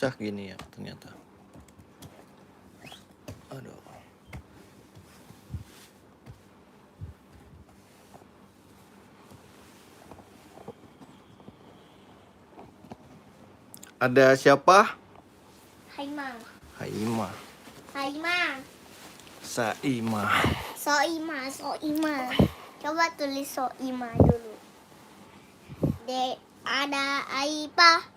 Cah gini ya ternyata. Aduh. Ada siapa? Haima. Haima. Haima. Saima. Soima. Coba tulis Soima dulu. Ada Aipa.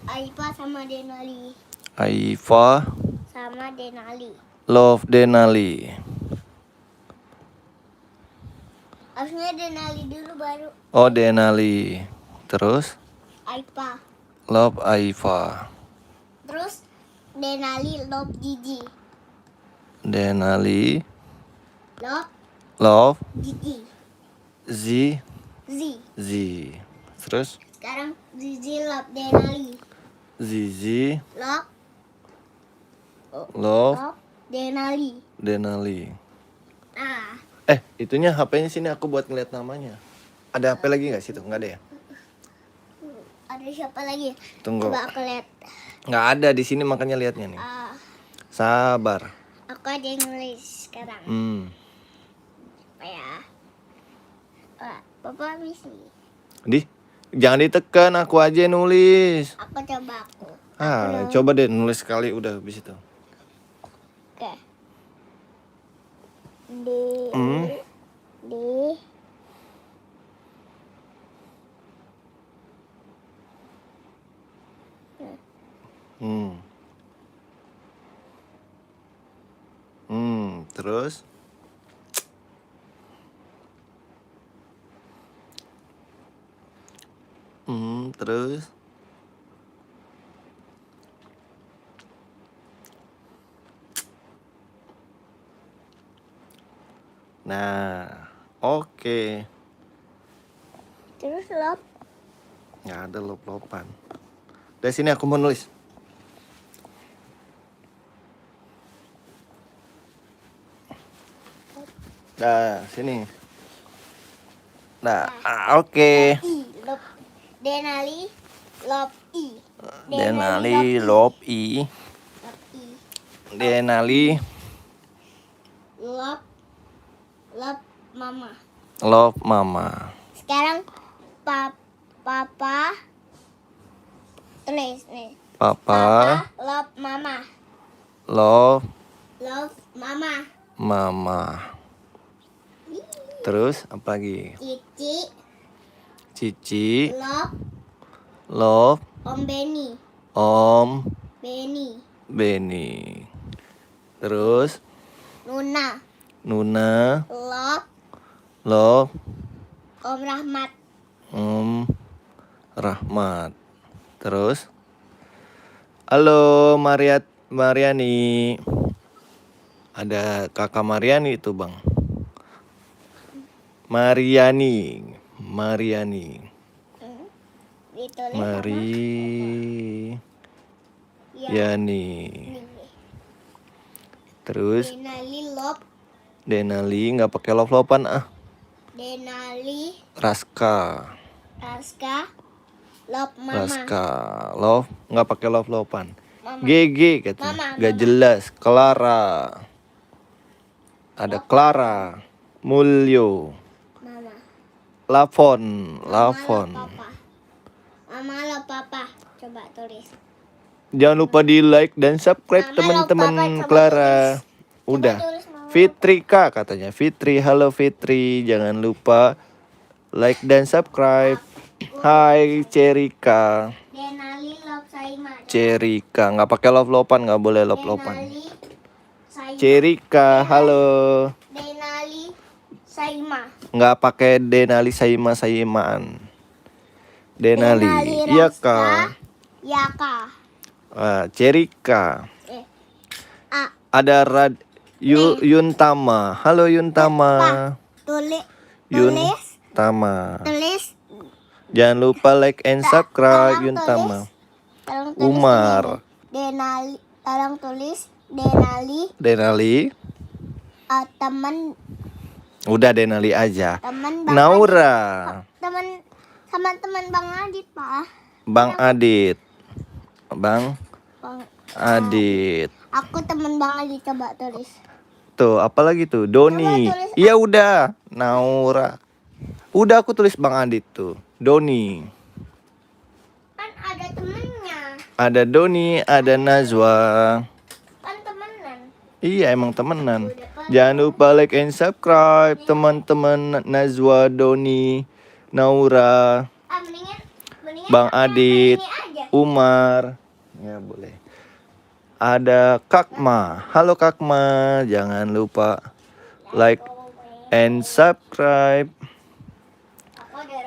Aipa sama Denali. Aifa. Sama Denali. Love Denali. Harusnya Denali dulu baru Oh Denali. Terus Aipa. Love Aifa. Terus Denali love Gigi. Denali. Love Love Gigi. Z. Z. Terus Sekarang Gigi love Denali. Zizi. Love Love Denali. Denali. Nah, Itunya HP-nya sini aku buat ngeliat namanya. Ada HP lagi nggak situ? Nggak ada ya? ada siapa lagi? Tunggu. Coba aku lihat. Nggak ada di sini makanya liatnya nih. Sabar. Aku ada yang nulis sekarang. Apa ya? Papa misi. Jangan ditekan, aku aja yang nulis. Aku coba aku. Coba deh nulis sekali udah habis itu. Oke. D. Terus terus nah, oke. Terus lop. Nggak ada lop-lopan. Dari sini aku mau nulis. Nah, sini. Nah, oke. Lop. Denali lop I. Denali lop I. Denali Lop mama. love mama. Sekarang papa tulis nih. Papa love mama. love Mama. mama. Terus apa lagi? Cici love Om Benny. Om Benny. Terus Nuna. love Om Rahmat. Rahmat. Terus halo Mariani. Ada kakak Mariani itu bang. Mariani. Ditulis Yani. Terus Denali nggak pakai love-lopan Denali. Raska Love mama. Raska love nggak pakai love-lopan. Mama. GG katanya. Nggak Mama. jelas. Clara. Ada Clara. Mulyo. Mama. Lavon. Mama lo papa. Coba tulis. Jangan lupa di like dan subscribe Mama, teman-teman lo, Papa, coba Clara. tulis. Udah. Coba tulis, Mama. Fitrika katanya. Fitri, halo Fitri. Jangan lupa like dan subscribe. Hai Cerika. Denali love Saima. Cerika nggak pakai love-lopan, nggak boleh love-lopan. Denali Saima. Cerika, halo. Denali Saima. Nggak pakai Denali Saimaan. Denali, iya kak. Ya kak. Cerika. A. Ada Yuntama. Halo Yuntama. Tulis. Yuntama. Tulis. Jangan lupa like and subscribe Yuntama. Tolong tulis Umar. Denali. Tolong tulis Denali. Teman. Udah Denali aja. Teman Naura. Teman sama teman Bang Adit, Pak. Bang Adit. Bang Bang Adit. Aku temen Bang Adi, coba tulis. Tuh, apalagi tuh? Doni. Coba tulis. Iya udah. Naura. Udah aku tulis Bang Adit tuh. Doni. Kan ada temennya. Ada Doni, ada Najwa. Kan temenan. Iya emang temenan. Jangan lupa like and subscribe teman-teman Najwa, Doni, Naura, Mendingan Bang pakai Adit, ini aja. Umar. Ya boleh. Ada Kakma. Halo Kakma, jangan lupa like and subscribe.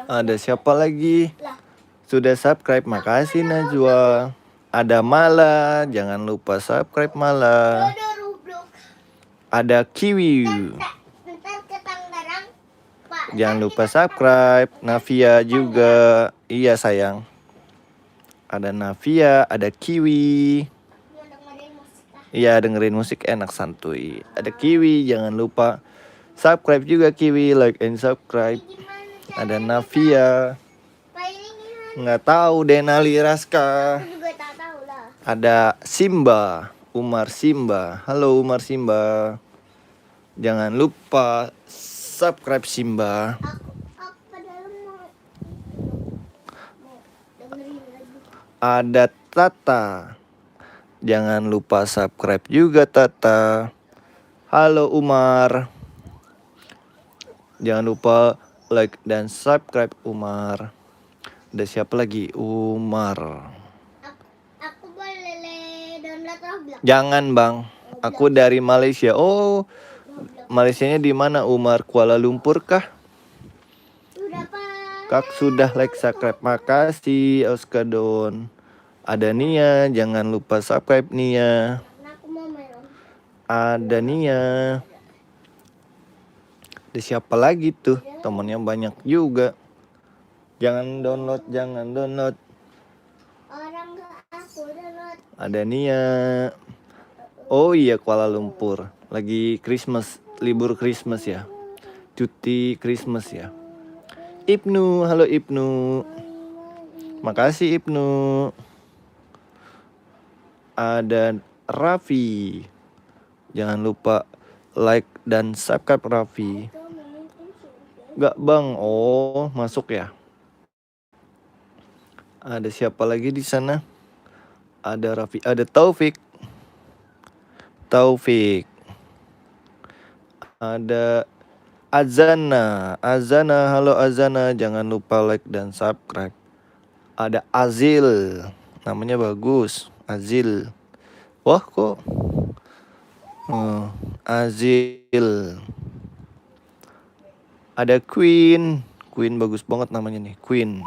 Ada siapa lagi? Sudah subscribe, makasih Najwa. Ada Mala, jangan lupa subscribe Mala. Ada Roblox. Ada Kiwi, Ntar ke Tangerang, Pak. jangan lupa subscribe. Navia juga, iya sayang. Ada Navia, ada Kiwi. Mau dengerin musik lah. Iya dengerin musik enak santuy. Ada Kiwi, jangan lupa subscribe juga Kiwi, like and subscribe. Gimana Ada Navia, Pak, ini gimana? nggak tahu Denali Raska. Aku juga tak tahu lah. Ada Simba, Umar Simba. Halo Umar Simba. Jangan lupa subscribe Simba. Aku padahal mau dengerin lagu. Ada Tata. Jangan lupa subscribe juga Tata. Halo Umar. Jangan lupa like dan subscribe Umar. Ada siapa lagi? Umar. Aku boleh download Roblox. Jangan bang. Aku dari Malaysia. Oh, Malaysianya di mana Umar? Kuala Lumpur kah? Udah Pak. Kak sudah like subscribe. Makasih Oskadon. Ada Nia, jangan lupa subscribe Nia. Karena aku mau main Om. Ada Nia. Ada siapa lagi tuh? Temennya banyak juga. Jangan download, jangan download. Orang gak aku download. Ada Nia. Oh iya Kuala Lumpur. Lagi Christmas, libur Christmas ya. Cuti Christmas ya. Ibnu, halo Ibnu. Makasih Ibnu. Ada Raffi. Jangan lupa like dan subscribe Raffi. Gak bang, oh masuk ya. Ada siapa lagi di sana? Ada Raffi, ada Taufik. Taufik. Ada Azana. Azana, halo Azana. Jangan lupa like dan subscribe. Ada Azil. Namanya bagus. Azil. Wah kok. Azil. Ada Queen. Queen bagus banget namanya nih. Queen.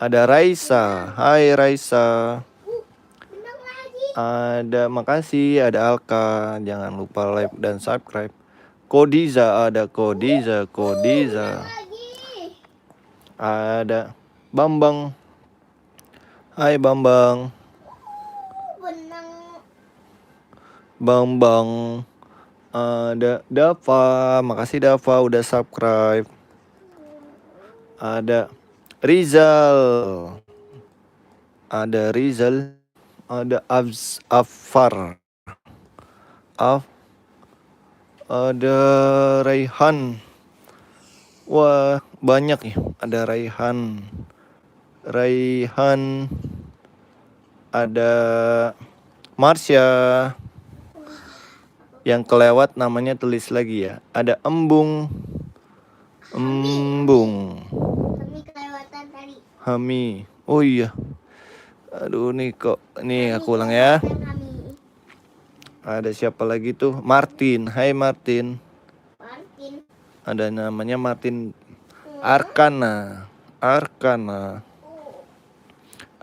Ada Raisa. Hai Raisa. Benang lagi. Ada makasih. Ada Alka. Jangan lupa like dan subscribe. Kodiza. Ada Kodiza. Kodiza. Lagi. Ada Bambang. Hai Bambang. Benang. Bambang. Ada Dava. Makasih Dava udah subscribe. Ada Rizal. Ada Rizal. Ada Affar. Ada Raihan. Wah banyak ya. Ada Raihan. Raihan. Ada Marsha. Yang kelewat namanya tulis lagi ya. Ada Embung. Embung. Kami kelewatan tadi. Hami. Oh iya. Aduh nih kok. Nih aku ulang ya. Kami. Ada siapa lagi tuh? Martin. Hai Martin. Martin. Ada namanya Martin. Arkana. Arkana.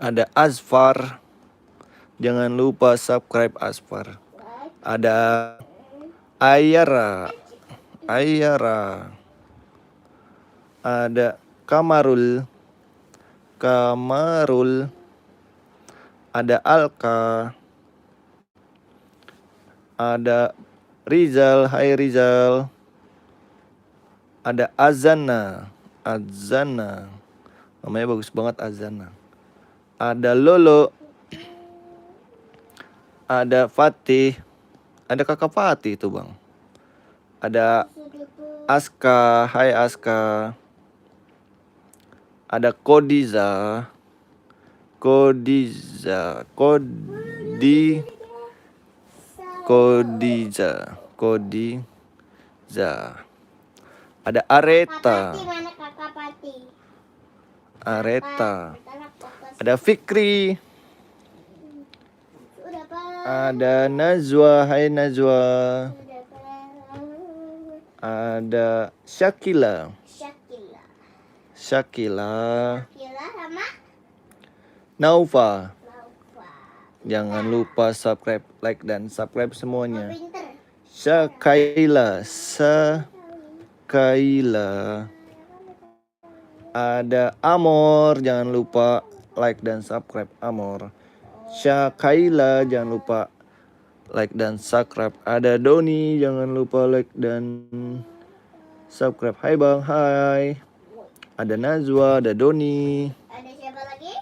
Ada Asfar. Jangan lupa subscribe Asfar. Ada Ayara. Ayara. Ada Kamarul. Kamarul. Ada Alka. Ada Rizal. Hai Rizal. Ada Azana. Azana. Namanya bagus banget Azana. Ada Lolo. Ada Fatih. Ada kakak Fatih tuh bang. Ada Aska. Hai Aska. Ada Kodiza. Kodiza. Kodiza. Ada Areta. Pati mana kakak Pati? Areta. Bentar, aku kasih. Ada Fikri. Udah Pak. Ada Najwa. Hai Najwa. Udah Pak. Ada Syakila. Syakila. Syakila. Syakila sama Naufa. Laufa. Jangan lupa subscribe, like, dan subscribe Oh, semuanya. pinter. Syakaila. Syakaila. Ada Amor. Jangan lupa like dan subscribe Amor. Syakaila. Jangan lupa like dan subscribe. Ada Doni. Jangan lupa like dan subscribe. Hai bang. Hai. Ada Najwa. Ada Doni. Ada siapa lagi?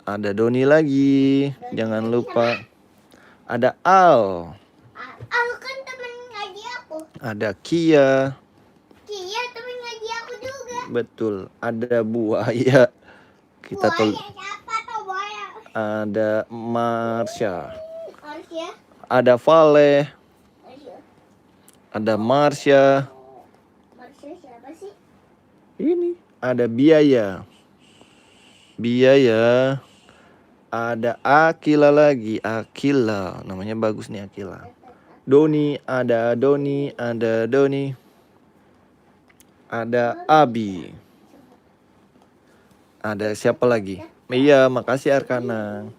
Ada Doni lagi. Jangan lupa. Ada Al. Aku kan temen ngaji aku. Ada Kia. Kia temen ngaji aku juga. Betul. Ada Buaya. Kita Buaya siapa tuh buaya? Ada Marsha. Marsha. Ada Vale. Marsha. Ada Marsha. Marsha siapa sih? Ini. Ada Biaya. Biaya. Ada Akila lagi. Akila. Namanya bagus nih Akila. Doni. Ada Doni. Ada Doni. Ada Abi. Ada siapa lagi? Iya, makasih Arkana.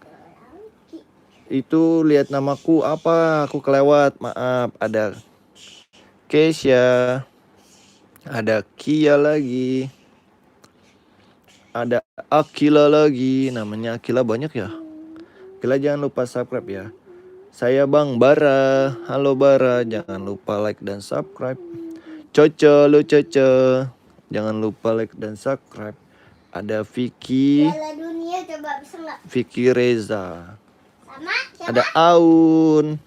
Itu lihat namaku apa? Aku kelewat. Maaf. Ada Keisha. Ada Kia lagi. Ada Akila lagi. Namanya Akila banyak ya. Akila jangan lupa subscribe ya. Saya Bang Bara. Halo Bara. Jangan lupa like dan subscribe. Coco, lu Coco. Jangan lupa like dan subscribe. Ada Vicky. Piala dunia coba bisa nggak? Vicky Reza. Sama siapa? Ada Aun.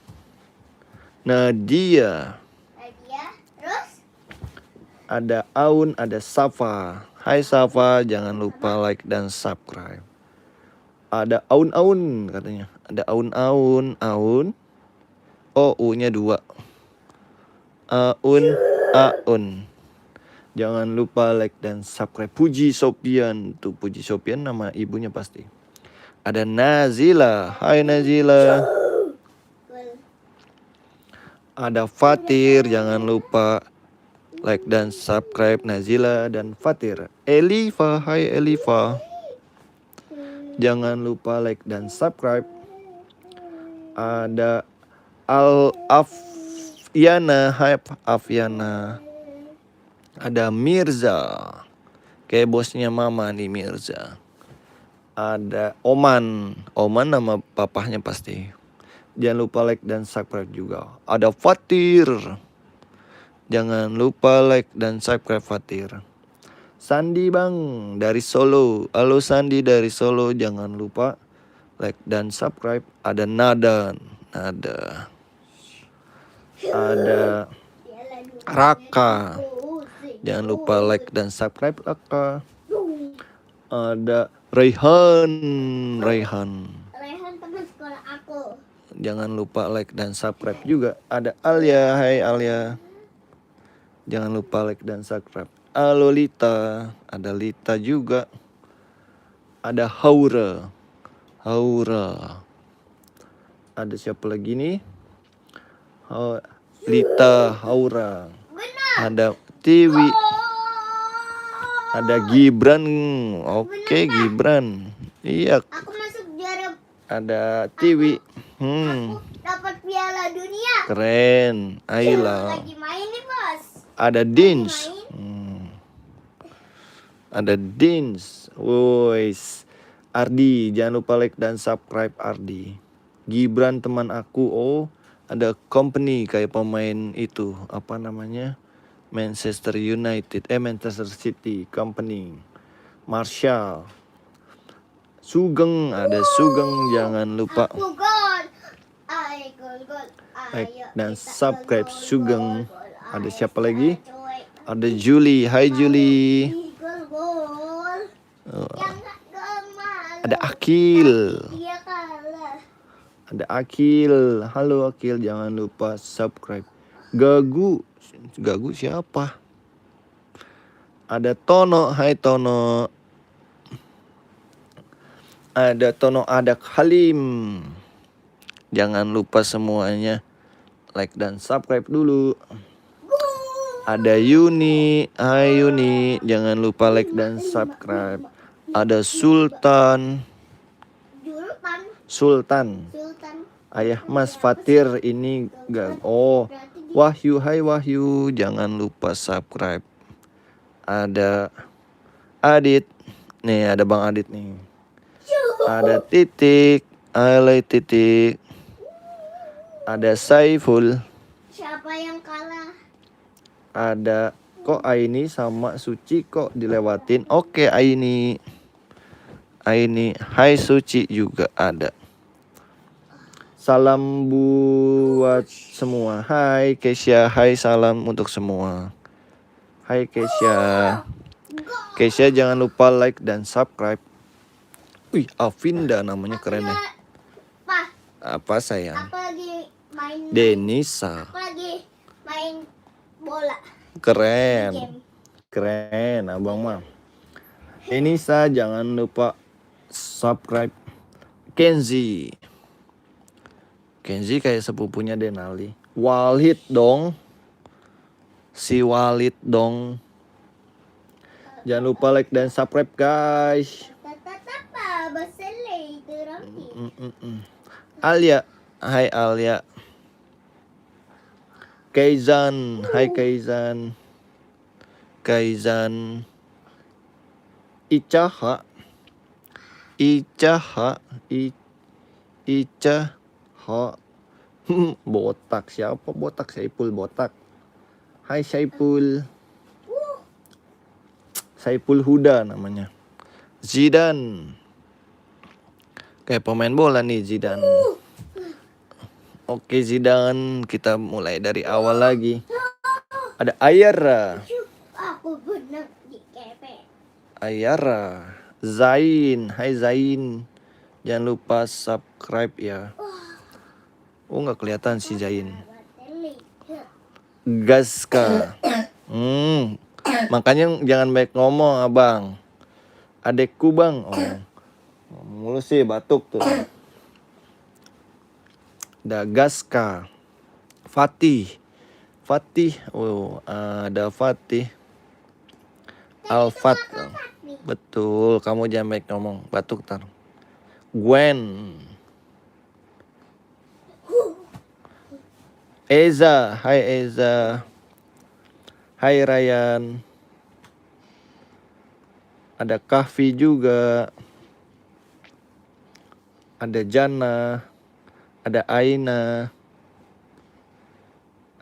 Nadia. Nadia. Terus? Ada Aun, ada Safa. Hai Safa, jangan lupa like dan subscribe. Ada Aun-Aun katanya. Ada Aun-Aun, Aun. Oh, U-nya 2. Aun. Jangan lupa like dan subscribe. Puji Sopian. Tuh Puji Sopian nama ibunya pasti. Ada Nazila. Hai Nazila. Ada Fatir, jangan lupa like dan subscribe Nazila dan Fatir. Elifa, hai Elifa. Jangan lupa like dan subscribe. Ada Afiana, hai Afiana. Ada Mirza. Kayak bosnya mama nih Mirza. Ada Oman. Oman nama papahnya pasti. Jangan lupa like dan subscribe juga. Ada Fatir. Jangan lupa like dan subscribe Fatir. Sandi bang dari Solo. Halo Sandi dari Solo. Jangan lupa like dan subscribe. Ada Nada. Ada Raka. Jangan lupa like dan subscribe Raka. Ada Raihan. Rehan teman sekolah aku. Jangan lupa like dan subscribe juga. Ada Alia. Hai Alia. Jangan lupa like dan subscribe. Halo Lita. Ada Lita juga. Ada Haura. Ada siapa lagi nih? Lita Haura. Benar. Ada Tiwi. Ada Gibran. Oke Gibran. Iya. Aku masuk juara. Ada Tiwi. Aku dapat piala dunia. Keren. Aila. Lagi main nih bos. Ada Dins. Ada Dins. Wois. Ardi. Jangan lupa like dan subscribe Ardi. Gibran teman aku. Oh, ada company kayak pemain itu. Apa namanya? Manchester United. Manchester City company. Martial. Sugeng. Ada Sugeng. Jangan lupa. Aku gol. like dan subscribe Sugeng. Ada siapa lagi? Ada Julie. Hai Julie. Ada Akil. Ada Akil. Halo Akil, jangan lupa subscribe. Gagu. Gagu siapa? Ada Tono. Hai Tono. Ada Tono, ada Halim. Jangan lupa semuanya like dan subscribe dulu. Ada Yuni. Hai Yuni, jangan lupa like dan subscribe. Ada Sultan. Ayah Mas Fatir ini gak. Oh, Wahyu. Hai Wahyu, jangan lupa subscribe. Ada Adit. Nih ada Bang Adit nih. Ada Titik. Halo Titik. Ada Saiful. Siapa yang kalah? Ada kok Aini sama Suci kok dilewatin. Oke Aini. Hai Suci juga ada. Salam buat semua. Hai Kesya. Hai salam untuk semua. Hai Kesya. Kesya jangan lupa like dan subscribe. Wih, Avinda namanya keren ya. Apa sayang? Aku lagi main. Denisa. Aku lagi main bola. Keren abang mah. Denisa jangan lupa subscribe. Kenzi kayak sepupunya Denali. Walid dong. Si Walid dong. Jangan lupa like dan subscribe guys. Alia. Hai Alia. Kaizan. Hai Kaizan. Icaha. Botak siapa? Botak Saipul botak. Hai Saipul. Saipul Huda namanya. Zidan. Kayak pemain bola nih Zidan. Oke Zidan, kita mulai dari awal lagi. Ada Ayara. Aku benar di kepe. Ayara. Zain. Hai Zain. Jangan lupa subscribe ya. Oh nggak kelihatan si Zain. Gaska. Makanya jangan banyak ngomong abang. Adekku bang. Oh, mulu sih batuk tuh. Ada Gaska. Fatih. Oh ada Fatih. Alfat. Betul. Kamu jangan banyak ngomong. Batuk tar. Gwen. Eza. Hai Eza. Hai Ryan. Ada Kahfi juga. Ada Jana. Ada Aina.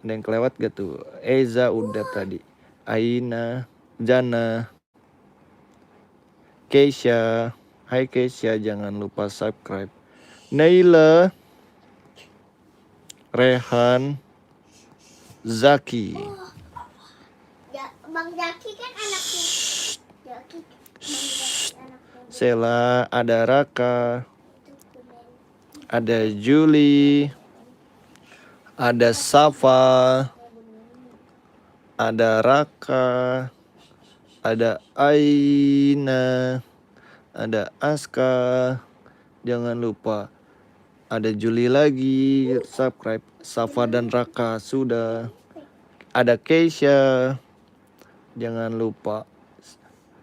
Ada yang kelewat gak tuh? Eza udah tadi. Aina. Jana. Keisha. Hai Keisha, jangan lupa subscribe. Naila. Rehan. Zaki. Bang Zaki kan anaknya. Sela, ada Raka. Ada Julie. Ada Safa. Ada Raka. Ada Aina. Ada Aska. Jangan lupa. Ada Julie lagi. Subscribe. Safa dan Raka sudah. Ada Keisha. Jangan lupa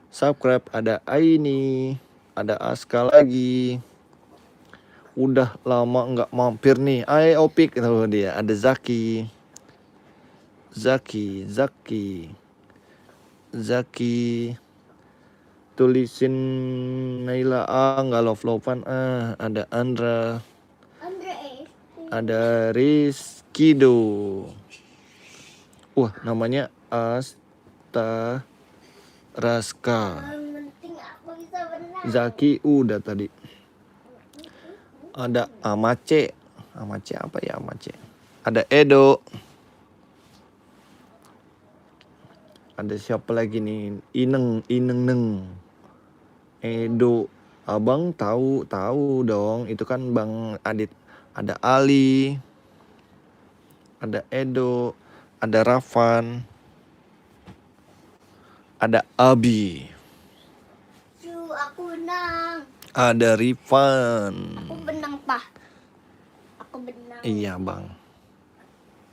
subscribe. Ada Aini. Ada Aska lagi. Udah lama nggak mampir nih. Opik tuh dia. Ada Zaki. Tulisin Naila nggak love-lovean. Ada Andra. Ada Rizkido. Wah namanya Asta Raska. Zaki udah tadi. Ada Amace. Amace apa ya Amace? Ada Edo. Ada siapa lagi nih? Ineng Neng. Edo. Abang tahu dong. Itu kan Bang Adit. Ada Ali. Ada Edo. Ada Rafan. Ada Abi. Aku benang. Ada Rifan. Aku benang, Pak. Aku benang. Iya Bang.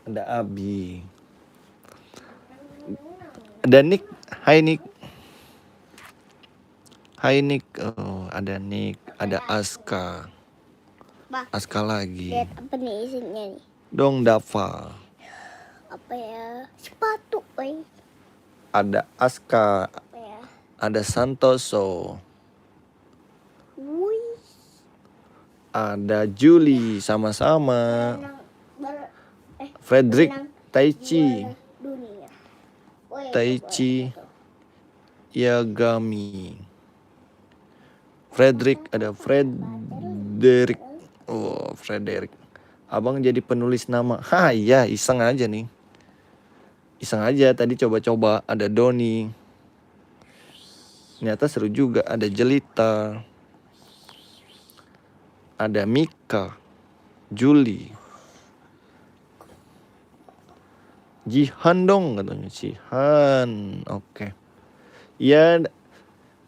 Ada Abi. Ada Nick. Hai Nick. Hai Nick. Oh, ada Nick. Ada Aska. Pak, Aska lagi. lihat apa nih isinya nih? Dong Dava. Apa ya? Sepatu, woy. Ada Aska. Apa ya? Ada Santoso. Wih. Ada Julie sama-sama. Frederick, Taichi, Dunia. Woy, Taichi, Yagami. Frederick, ada Frederick. Oh, Frederick. Abang jadi penulis nama. Hah, iya, iseng aja nih. Iseng aja tadi coba-coba. Ada Doni. Ternyata seru juga. Ada Jelita. Ada Mika. Julie. Jihan dong katanya. Jihan. Oke. Ya,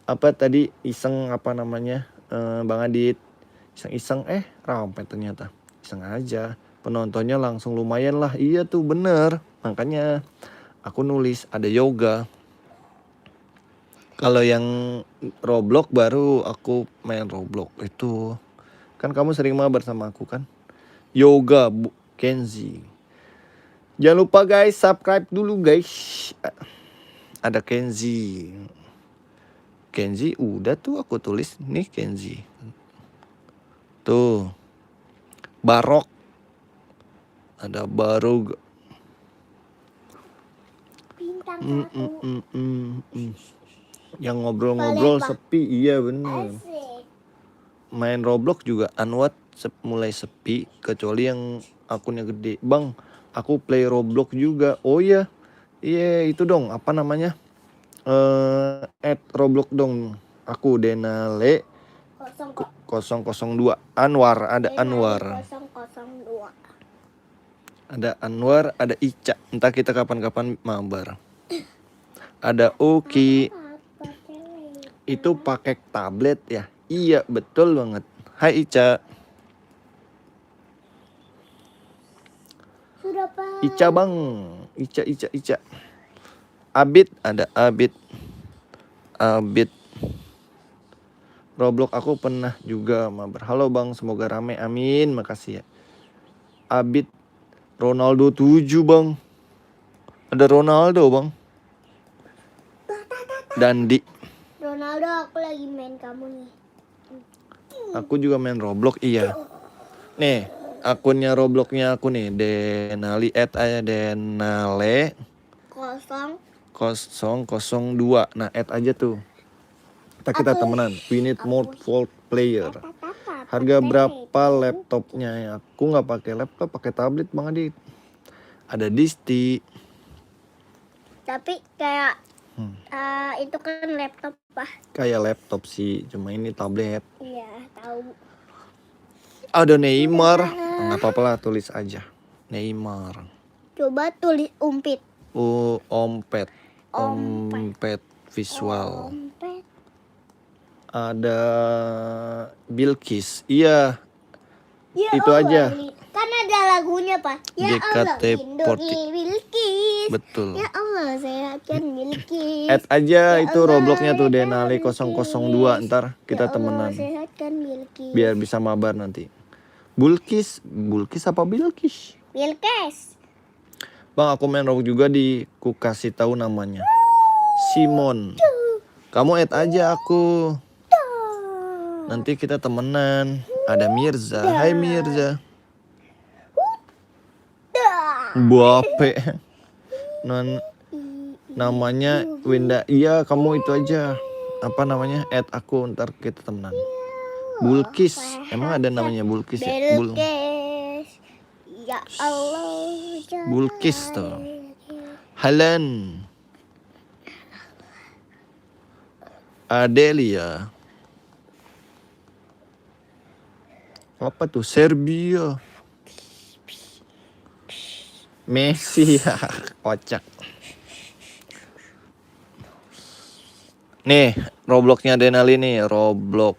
apa tadi iseng apa namanya? Bang Adit. Iseng-iseng ramai ternyata. Iseng aja. Penontonnya langsung lumayan lah. Iya tuh bener. Makanya aku nulis ada yoga. Kalau yang Roblox baru aku main Roblox itu. Kan kamu sering mabar sama aku kan. Yoga Kenzi. Jangan lupa guys, subscribe dulu guys. Ada Kenzi. Kenzi udah tuh aku tulis nih Kenzi. Tuh. Barok. Ada Barug. Bintang Yang ngobrol-ngobrol sepi, iya bener. Asik. Main Roblox juga Anwar mulai sepi kecuali yang akunnya gede. Bang, aku play Roblox juga. Oh iya. Iya itu dong, apa namanya? Add Roblox dong. Aku Denale 002. Anwar, ada Anwar. 002. Ada Anwar, ada Ica. Entah kita kapan-kapan mabar. Ada Uki. Itu pakai tablet ya? Iya, betul banget. Hai Ica. Sudah, Pak. Ica bang. Ica. Abid, ada Abid. Roblox aku pernah juga mabar. Halo bang, semoga rame. Amin, makasih ya. Abid. Ronaldo 7 bang. Ada Ronaldo bang. Dandi. Ronaldo, aku lagi main kamu nih. Aku juga main Roblox, iya. Nih, akunnya Robloxnya aku nih, Denali aja Denale 002. Nah, add aja tuh. Kita temenan. We need more for player. Harga berapa laptopnya? Aku nggak pakai laptop, pakai tablet Bang Adit. Ada Disti. Tapi kayak itu kan laptop, Pak. Kayak laptop sih, cuma ini tablet. Iya, tahu. Ada Neymar. Nggak apa-apa lah, tulis aja. Neymar. Coba tulis umpit. Ompet visual. Umpet. Ada Bilkis. Iya. Ya Itu Allah, aja. kan ada lagunya, Pak. Ya Allah, lindungi Bilkis. Betul. Ya Allah, sehatkan Bilkis. Add aja Ya itu Allah, Robloxnya tuh sehatkan Denali 002. Bilkis. Ntar kita Ya Allah, temenan. sehatkan Bilkis. Biar bisa mabar nanti. Bulkis apa Bilkis? Bilkis. Bang, aku main Roblox juga ku kasih tahu namanya. Simon. Kamu add aja aku. Nanti kita temenan. Ada Mirza. Hai Mirza. Buape. Namanya Winda. Iya, kamu itu aja. Apa namanya? Add aku, ntar kita temenan. Bulkis. Emang ada namanya Bulkis ya? Bilkis. Ya Allah. Bulkis tuh. Helen. Adelia. Apa tuh? Serbia. Messi. Kocak. Nih, Robloxnya Denali nih. Roblox.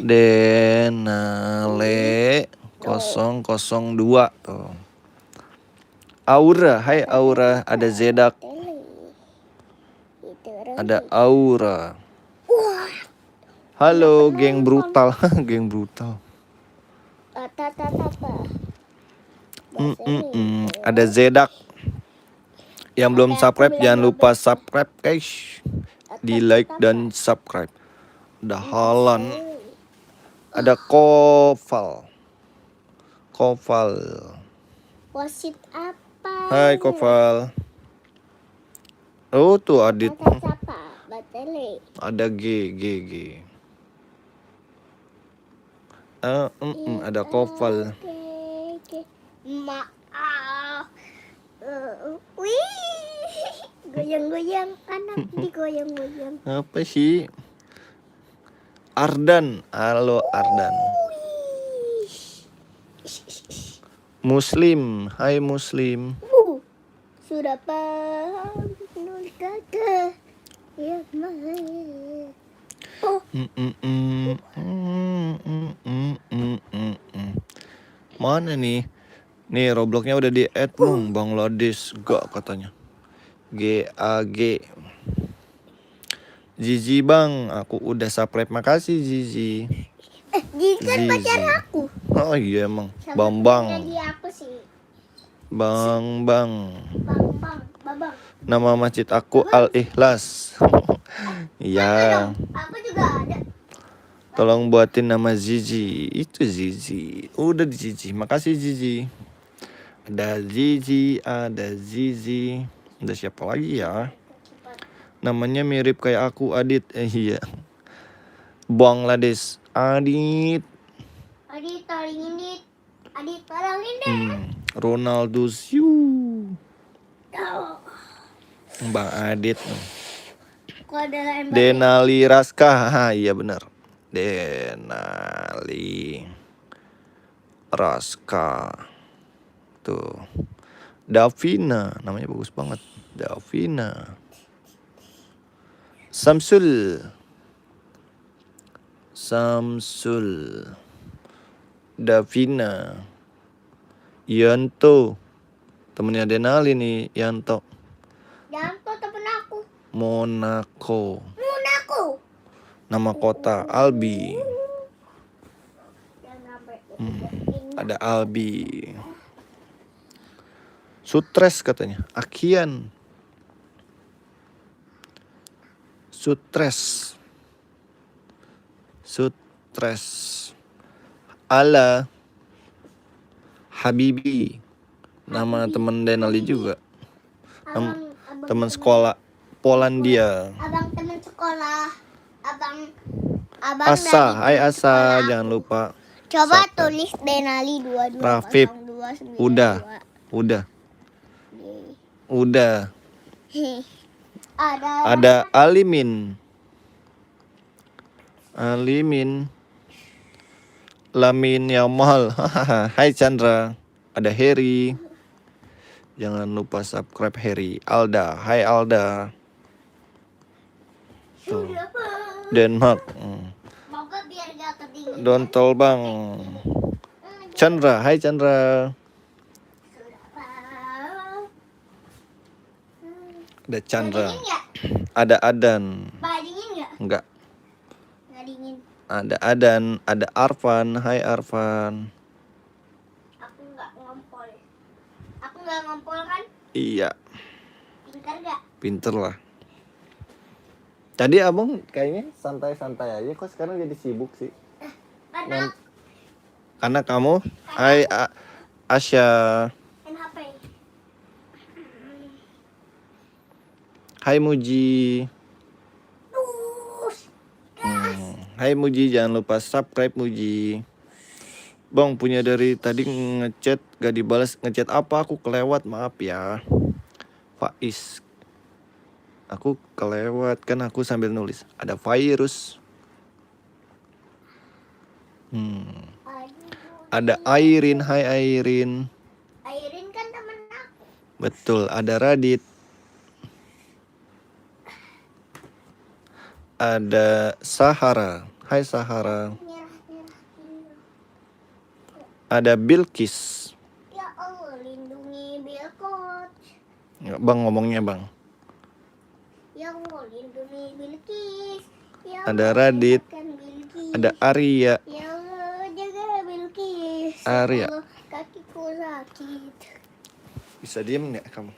Denale 002 tuh. Aura, hai Aura. Ada Zedak. Ada Aura. Halo, geng brutal. Geng brutal. Ada Zedak. Yang belum subscribe jangan lupa subscribe guys. Di like dan subscribe. Ada Halan. Ada Koval. Wasit apa? Hai Koval. Oh tuh Adit. Siapa? Batele. Ada G. Ada Koval. Maaf. Wih. Goyang-goyang anak digoyang-goyang. Apa sih? Ardan. Halo Ardan. Muslim. Hai Muslim. Sudah paham kakak. Ya Oh. Mana nih? Nih Robloxnya udah di add belum? Bangladesh gak katanya. GAG. Zizi bang, aku udah subscribe. Makasih Zizi. Zizi kan pacar aku. Oh iya emang. Sama Bambang. temennya dia aku sih. Bang. Babang. Nama masjid aku Al Ikhlas. Iya. Aku juga ada. Tolong buatin nama Zizi. Itu Zizi. Udah di Zizi. Makasih Zizi. Ada Zizi. Ada siapa lagi ya? Namanya mirip kayak aku, Adit. Iya. Bangladesh. Adit tolong ini. Ronaldo Siu. Bang Adit. Denali Raska. Iya benar. Denali Raska. Tuh. Davina, namanya bagus banget. Davina. Samsul. Davina. Yanto. Temennya Denali nih, Yanto. Yanto temen aku. Monaco. Nama kota Albi. Ada Albi. Sutres katanya. Akian. Sutres. Ala. Habibi. Nama teman Denali juga. Teman sekolah Polandia. Abang teman sekolah. Abang Asa, dari hai teman Asa, sekolah jangan aku. lupa. Coba Subscribe. tulis Denali 2202. Rafif. Udah. Ada Alimin. Lamin Yamal. Hai Chandra. Ada Harry. Jangan lupa subscribe Harry. Alda. Hai Alda. Tuh. Denmark. Moga biar gak kedingin. Dontol bang. Chandra. Hai Chandra. Ada Chandra. Dingin gak? Ada Adan. Dingin gak? Enggak. Gak dingin. Ada Adan. Ada Arfan. Hai Arfan. Aku gak ngompol kan? Iya. Pintar gak? Pinter lah. Tadi abang kayaknya santai-santai aja. Kok sekarang jadi sibuk sih? Karena kamu. Hai Asya. Main HP. Hai Muji. Hai Muji, jangan lupa subscribe Muji. Bang, punya dari tadi ngechat gak dibalas. Ngechat apa? Aku kelewat, maaf ya. Faiz. Aku kelewat kan aku sambil nulis. Ada virus. Ada Airin. Hai Airin. Airin kan temen aku. Betul, ada Radit. Ada Sahara. Hai Sahara. Nyerah. Ada Bilkis. Ya Allah, lindungi Bill Coach. Bang ngomongnya bang. Ya Allah, lindungi Bilkis. Ya Ada Allah, Radit. bebaskan Bilkis. Ada Arya. Ya Allah, jaga Bilkis. Arya. Ya Allah, kakiku sakit. Bisa diem nggak kamu?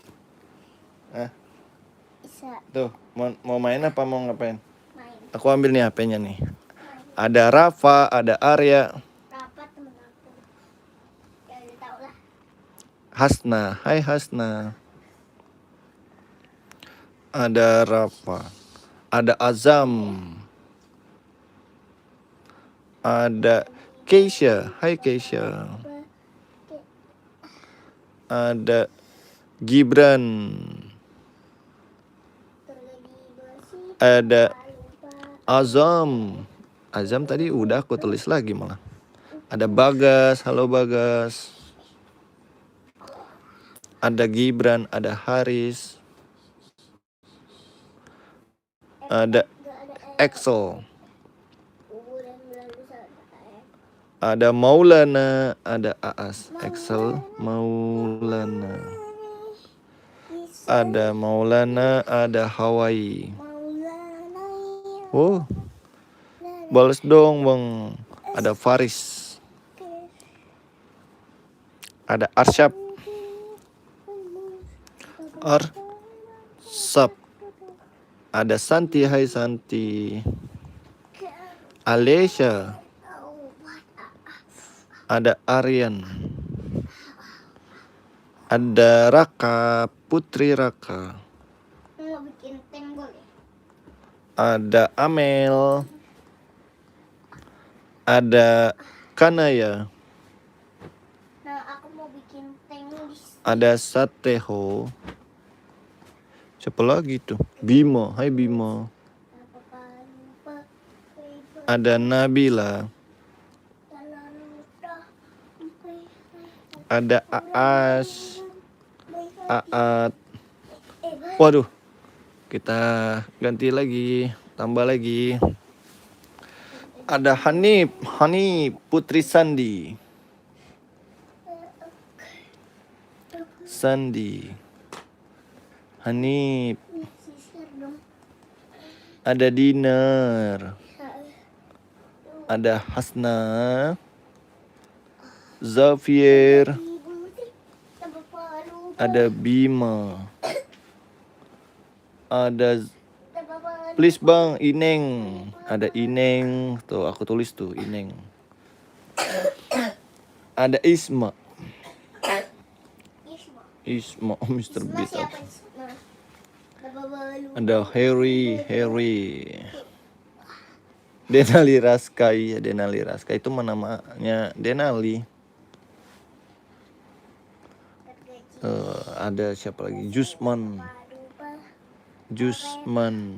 Bisa Tuh, mau main apa mau ngapain? main. Aku ambil nih HP-nya nih. Ada Rafa, ada Arya. Rapat temen aku. Ya udah tau lah. Hasna, hai Hasna. Ada Rafa. Ada Azam. Ada Keisha, hai Keisha. Ada Gibran. Ada Azam. Azam tadi udah aku tulis lagi malah. Ada Bagas, halo Bagas. Ada Gibran, ada Haris. Ada Excel. Ada Maulana, ada Aas. Excel, Maulana. Ada Maulana, ada Hawaii. Oh, balas dong bang. Ada Faris. Ada Arsyap. Arsap. Ada Santi, hai Santi. Alesha. Ada Aryan. Ada Raka, Putri Raka. Mau bikin tank boleh? Ada Amel. Ada Kanaya. Nah, aku mau bikin tank di Ada Sateho. Siapa lagi tuh? Bimo, hai Bimo. Ada Nabila. Ada Aas. Aat. Waduh. Kita ganti lagi, tambah lagi. Ada Hanif, Putri Sandi. Sandi. Hanif. Ada Dinar. Ada Hasna. Zafier. Ada Bima. Ada please bang, Ineng. Ada Ineng. Tuh aku tulis tuh Ineng. Ada Isma. Isma, oh, Mr. Beat. Ada Harry. Denali Raska, iya Denali Raska itu namanya Denali. Ada siapa lagi? Jusman,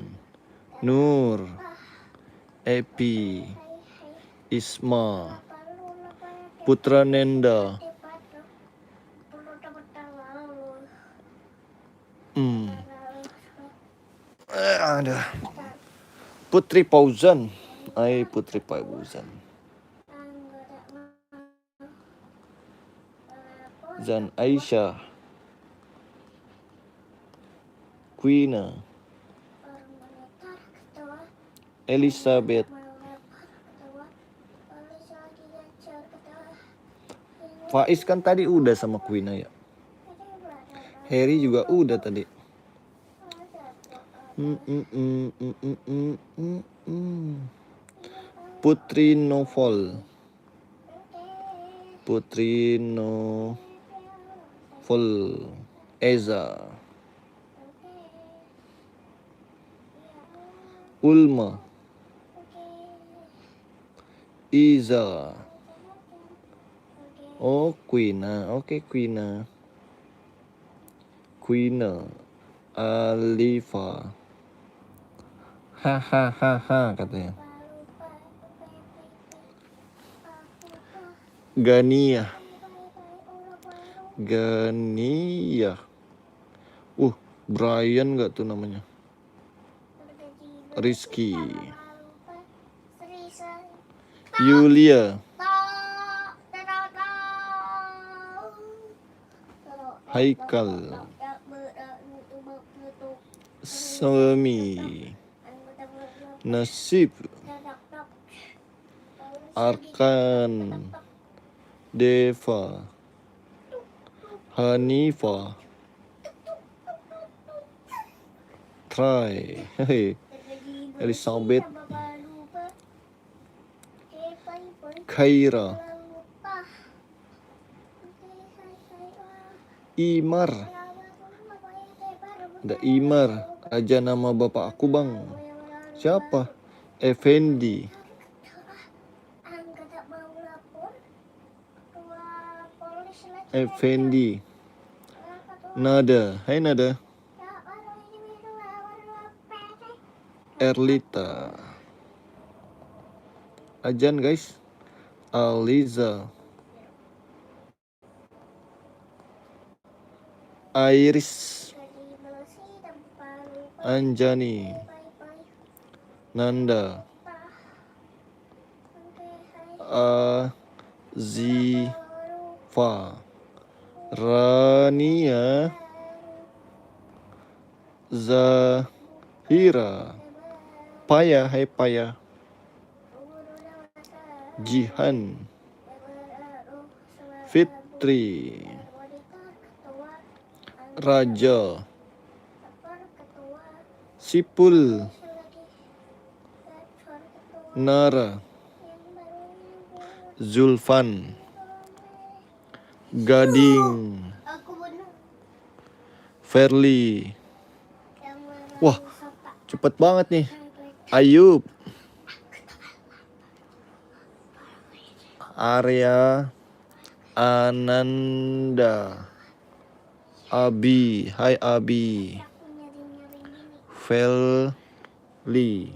Nur, Epi, Isma, Putra Nenda. Ada Putri Fauzan. Putri Fauzan. Zan Aisyah. Quina. Elizabeth. Faiz kan tadi udah sama Quina ya. Harry juga udah tadi. Putri Novel. Eza. Ulma. Iza. Oh, Quina. Oke, Quina. Quina. Alifa. Hahaha katanya. Gania. Gania. Brian nggak tuh namanya? Rizky. Yulia. Haikal. Semi. Nasib. Arkan. Deva. Hanifa. Try. Hey. Elizabeth. Khaira. Imar. Ada Imar. Aja nama bapak aku, Bang. Siapa? Effendi. Effendi. Nada. Hai Nada. Erlita. Ajan guys. Aliza. Iris. Anjani. Nanda. Azifa. Rania. Zahira. Paya. Hai Paya. Jihan. Fitri. Raja. Sipul. Nara. Zulfan. Gading. Verly. Wah, cepet banget nih. Ayub. Arya. Ananda. Abi. Hai Abi. Feli.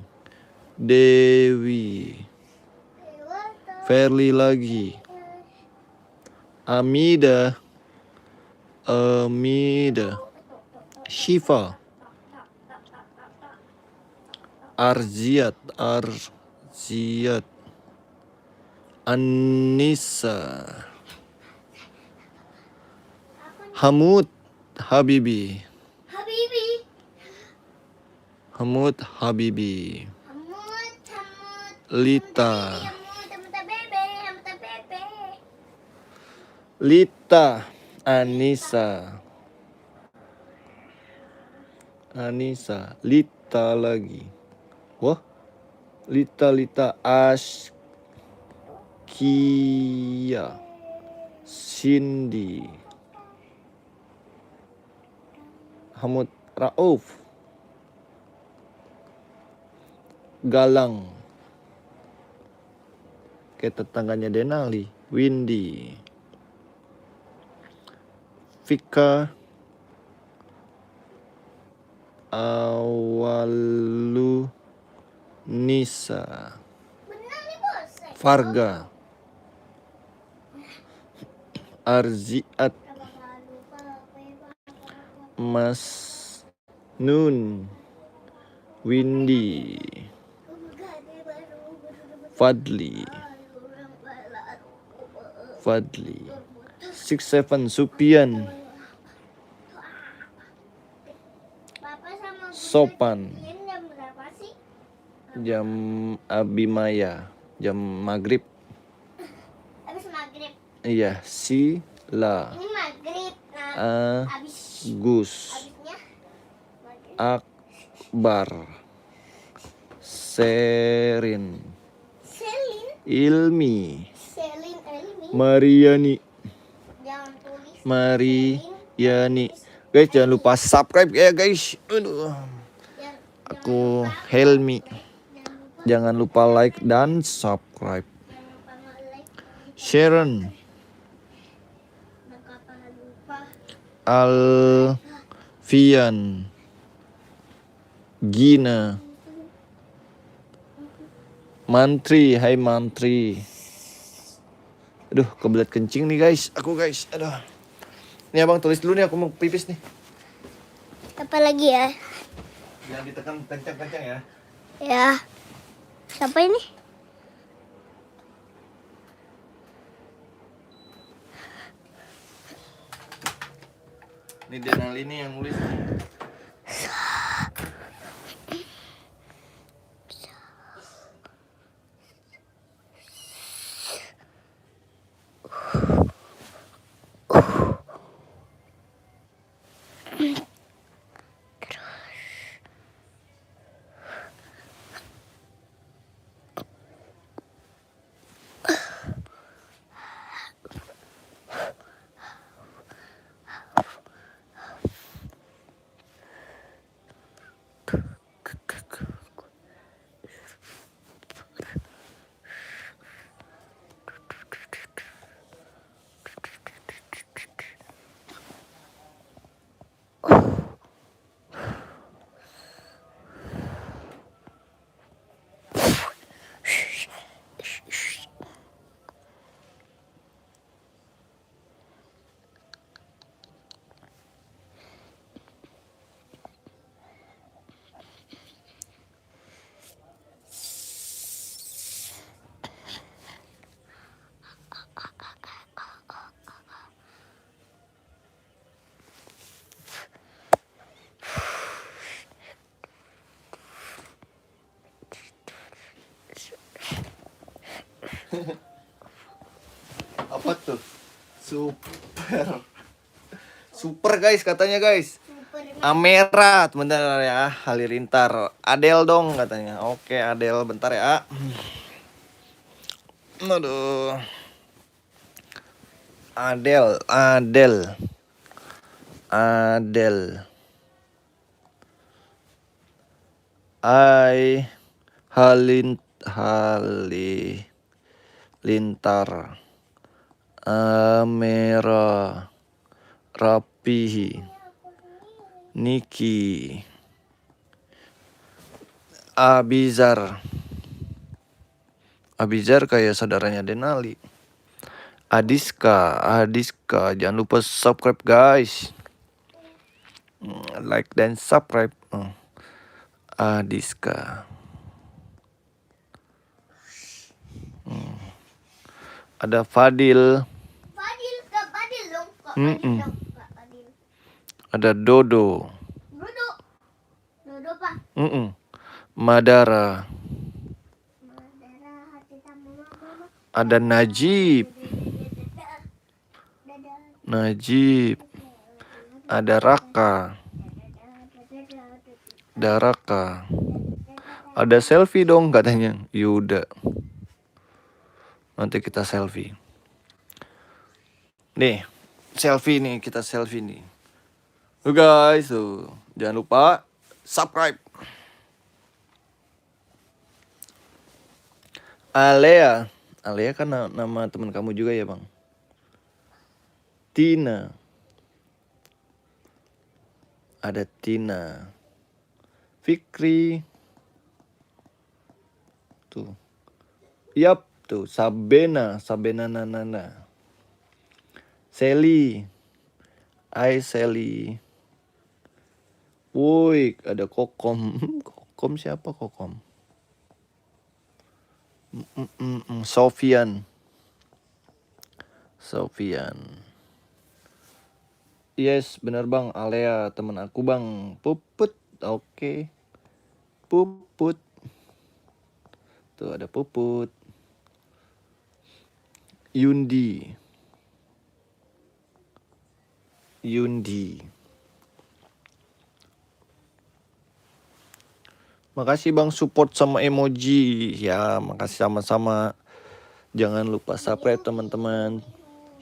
Dewi. Verly lagi. Amida. Shiva. Arziat. Anissa. Hamud. Habibi. Lita. Anissa. Lita lagi. Wah. Lita. Askia. Cindy. Hamud. Rauf. Galang. Kayak tetangganya Denali. Windy. Vika. Awalu. Nisa. Farga. Arziat. Mas Nun. Windy. Fadli. 67 Supian. Sopan. Jam Abimaya. Jam maghrib. Iya. Sila. Agus. Akbar. Serin. Ilmi. Mariani. Guys, jangan lupa subscribe ya guys. Aduh. Aku Helmi. Jangan lupa like dan subscribe. Sharon. Alfian, Gina, Mantri, hai Mantri. Aduh, kebelet kencing nih guys, guys. Aduh. Nih abang tulis dulu nih, aku mau pipis nih. Apa lagi ya? Jangan ditekan kencang-kencang ya. Ya. Siapa ini? Ini Denali nih yang nulis. Apa tuh? Super guys katanya guys. Amera bentar ya, Halilintar. Adel dong katanya. Oke Adel, bentar ya. Aduh. Adel. Halilintar. Amera. Rapihi. Niki. Abizar kayak saudaranya Denali. Adiska, jangan lupa subscribe guys. Like dan subscribe. Adiska. Ada Fadil. Fadil dong. Kak Mm-mm. Fadil dong. Kak Fadil. Ada Dodo. Dodo Pak. Madara. Madara hati tamu mama. Ada Najib. Ada Raka. Ada selfie dong katanya Yuda. Nanti kita selfie. Nih, kita selfie nih. Tuh guys, tuh. Jangan lupa subscribe. Alea kan nama teman kamu juga ya bang? Tina. Ada Tina. Fikri. Tuh. Yap, tuh Sabena Nana. Sally. Sally. Woi, ada Kokom. Kokom siapa Kokom? Sofian. Yes, bener bang. Alea temen aku bang. Puput. Oke. Puput. Tuh ada Puput. Yundi. Makasih bang support sama emoji. Ya, makasih sama-sama. Jangan lupa subscribe teman-teman.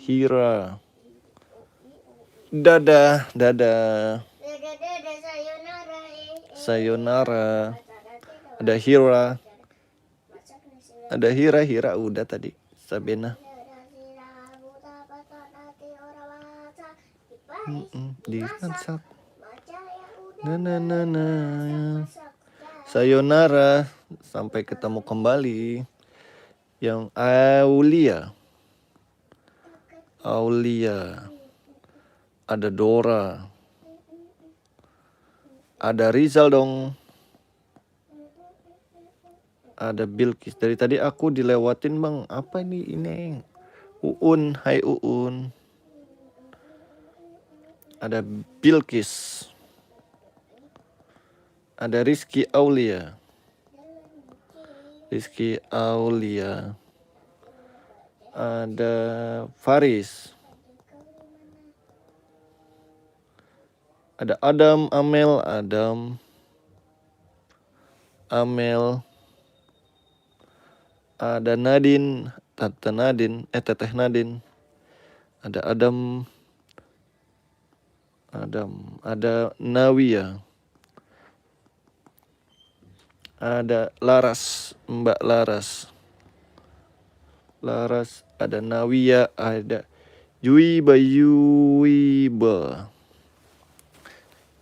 Hira. Dadah. Sayonara. Ada Hira. Hira udah tadi. Sabena. Di masak. Baca yang udah Na na na na. masak. Sayonara, sampai ketemu kembali. Yang Aulia, ada Dora, ada Rizal dong, ada Bilkis. Dari tadi aku dilewatin bang. Apa ini? Uun, hai Uun. Ada Bilkis, ada Rizky Aulia, ada Faris, ada Adam, Amel, ada Nadine, Teteh Nadine, ada Adam, ada Nawia, ada Laras, Mbak Laras, ada Nawia, ada Yuiba,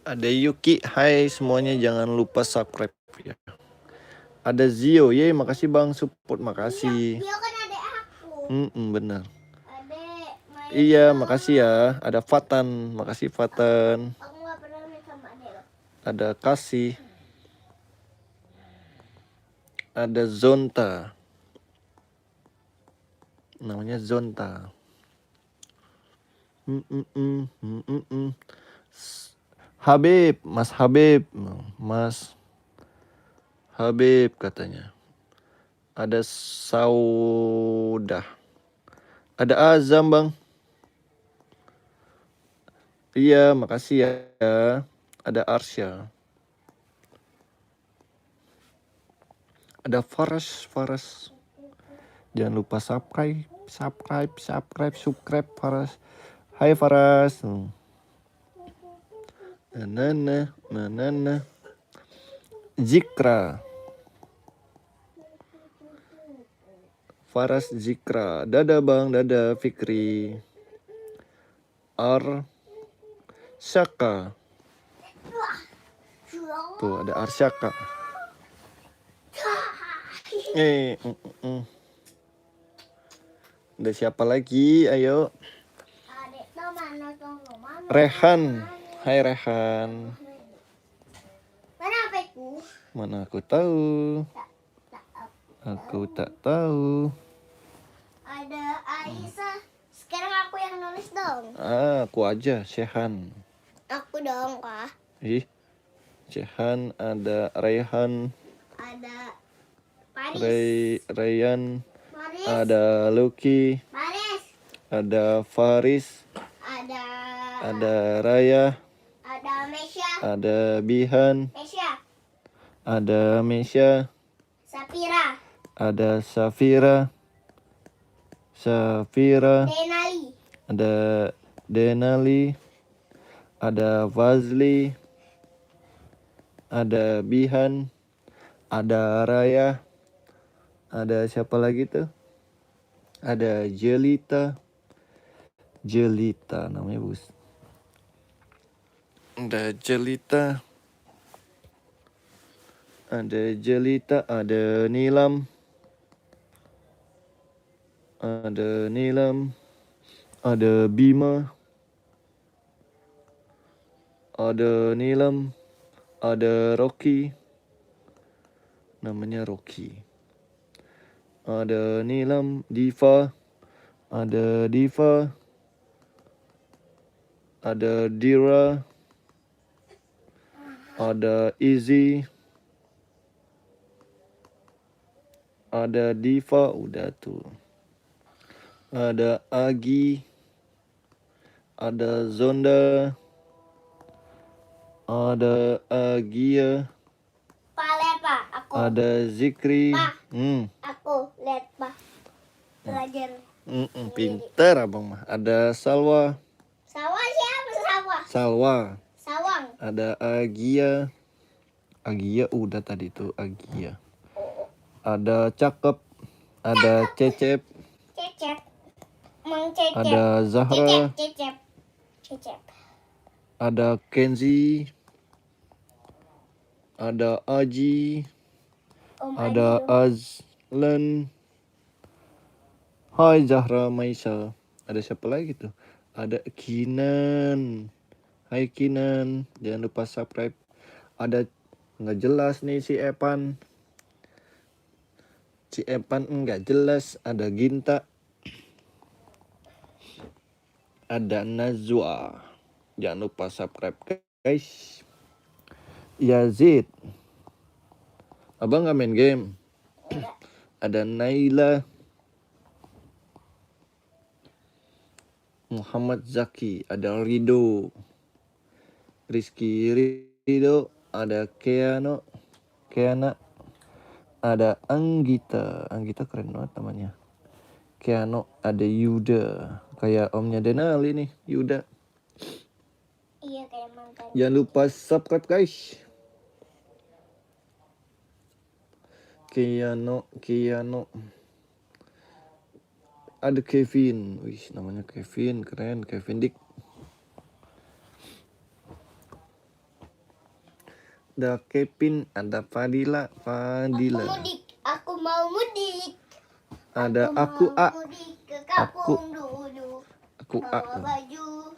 ada Yuki. Hai semuanya, jangan lupa subscribe ya. Ada Zio, makasih bang support, makasih. Dia kan adek aku. Bener. Adek main. Iya, makasih ya. Ada Fatan, makasih Fatan. Aku nggak pernah main sama adek loh. Ada Kasih. Ada Zonta. Namanya Zonta. Habib, Mas Habib katanya. Ada Saudah. Ada Azam bang. Iya, makasih ya. Ada Arsya. Ada Faras. Jangan lupa subscribe Faras. Hai Faras. Nana. Zikra. Faras Zikra. Dadah bang, dadah Fikri. Arsyaka. Tuh ada Arsyaka. Ada siapa lagi? Ayo. Adek tuh mana? Rehan. Hai Rehan. Mana HP-ku? Mana aku tahu. Aku tak tahu. Ada Aisyah. Sekarang aku yang nulis dong. Aku aja, Shehan. Aku dong, Kak. Shehan, ada Rayhan. Ada Paris. Rayyan. Paris. Ada Lucky. Paris. Ada Faris. Ada Raya. Ada Mesya. Ada Bihan. Ada Mesya. Safira. Ada Safira. Denali. Ada Denali. Ada Fazli. Ada Bihan. Ada Raya. Ada siapa lagi tuh? Ada Jelita namanya bus. Ada Jelita. Ada Nilam. Ada Bima. Ada Nilam. Ada Rocky. Namanya Rocky. Ada Nilam, Diva. Ada Diva. Ada Dira. Ada Izzy. Ada Diva, udah tuh. Ada Agi. Ada Zonda. Ada Agia. Pak, lihat Pak, aku. Ada Zikri. Pak, aku lihat Pak. Belajar. Pinter abang mah. Ada Salwa. Siapa Salwa. Sawang. Ada Agia. Udah tadi tuh Agia. Ada Cakep. Ada Cecep. Mang Cecep. Ada Zahra. Cecep. Ada Kenzi, ada Aji, Om ada Adi dong. Azlan. Hai Zahra Maisa. Ada siapa lagi tuh? Ada Kinan. Hai Kinan, jangan lupa subscribe. Ada nggak jelas nih si Epan. Si Epan nggak jelas. Ada Ginta. Ada Nazwa. Jangan lupa subscribe guys. Yazid. Abang nggak main game. Enggak. Ada Naila. Muhammad Zaki. Ada Rido. Rizky Rido. Ada Keano. Keana. Ada Anggita. Anggita keren banget namanya. Keano. Ada Yuda. Kayak omnya Denali nih, Yuda. Iya kayak mantan. Jangan lupa subscribe guys. Keano. Ada Kevin. Wih, namanya Kevin, keren. Kevin Dik. Ada Kevin, ada Fadila. Aku mau mudik. Ada Aku aku mau A. mudik ke kampung dulu. Aku A. Bawa baju.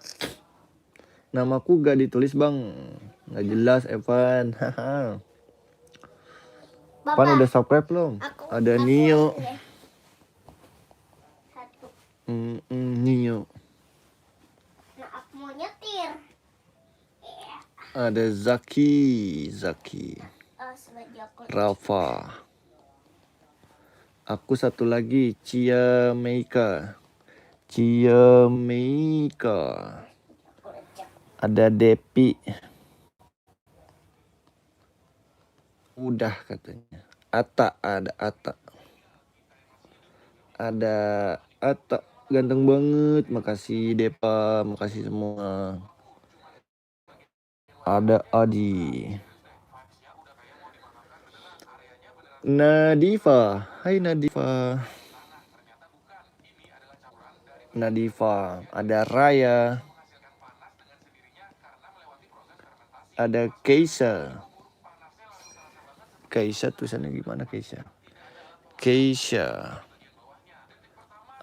Namaku gak ditulis bang. Gak jelas Evan. Haha. Pan Bapak, udah subscribe belum? Ada aku Nio. ini. Satu. Nio. Nah, aku mau nyetir. Ada Zaki. Sengaja aku. Rafa. Aku satu lagi, Cia Meika. Aku lecek. Ada Depi. Udah katanya. Ada Ata. Ada Ata. Ganteng banget. Makasih Depa. Makasih semua. Ada Adi. Nadifa. Hai Nadifa. Ada Raya. Ada Keisha. Tulisannya gimana Keisha?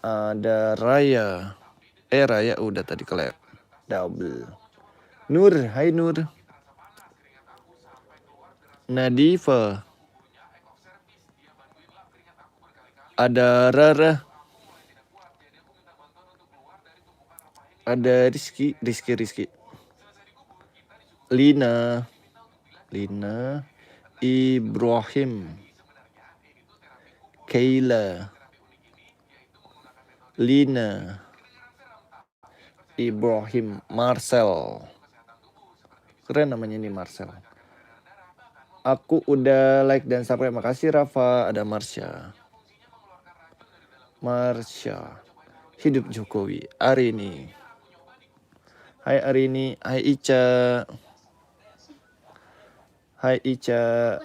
Ada Raya. Raya udah tadi kelep. Double. Nur, hai Nur. Nadifa. Ada Rara. Ada Rizky. Lina. Ibrahim. Kayla. Lina. Ibrahim. Marcel. Keren namanya nih Marcel. Aku udah like dan subscribe. Makasih Rafa. Ada Marsha. Hidup Jokowi. Arini. Hai Arini. Hai Ica.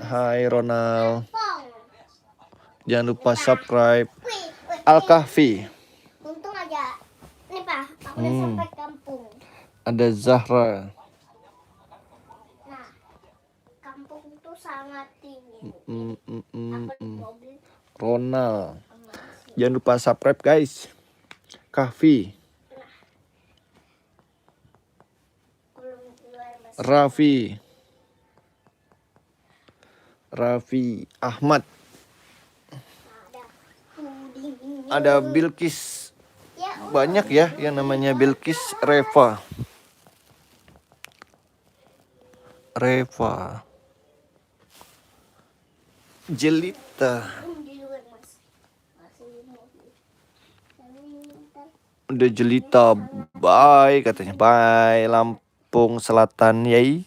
Hai Ronald. Jangan lupa subscribe. Al-Kahfi. Untung aja. Nih Pak, aku udah sampai kampung. Ada Zahra. Nah, kampung tuh sangat tinggi. Aku di mobil Ronald. sama si. Jangan lupa subscribe guys. Kahfi. Belum keluar Mas. Raffi Ahmad. Ada puding. Ada Bilkis. Ya, Banyak ya yang namanya Bilkis. Reva. Jelita. di luar Mas. Masih di mobil. Udah Jelita. Bye katanya. Bye. Lampung Selatan yai.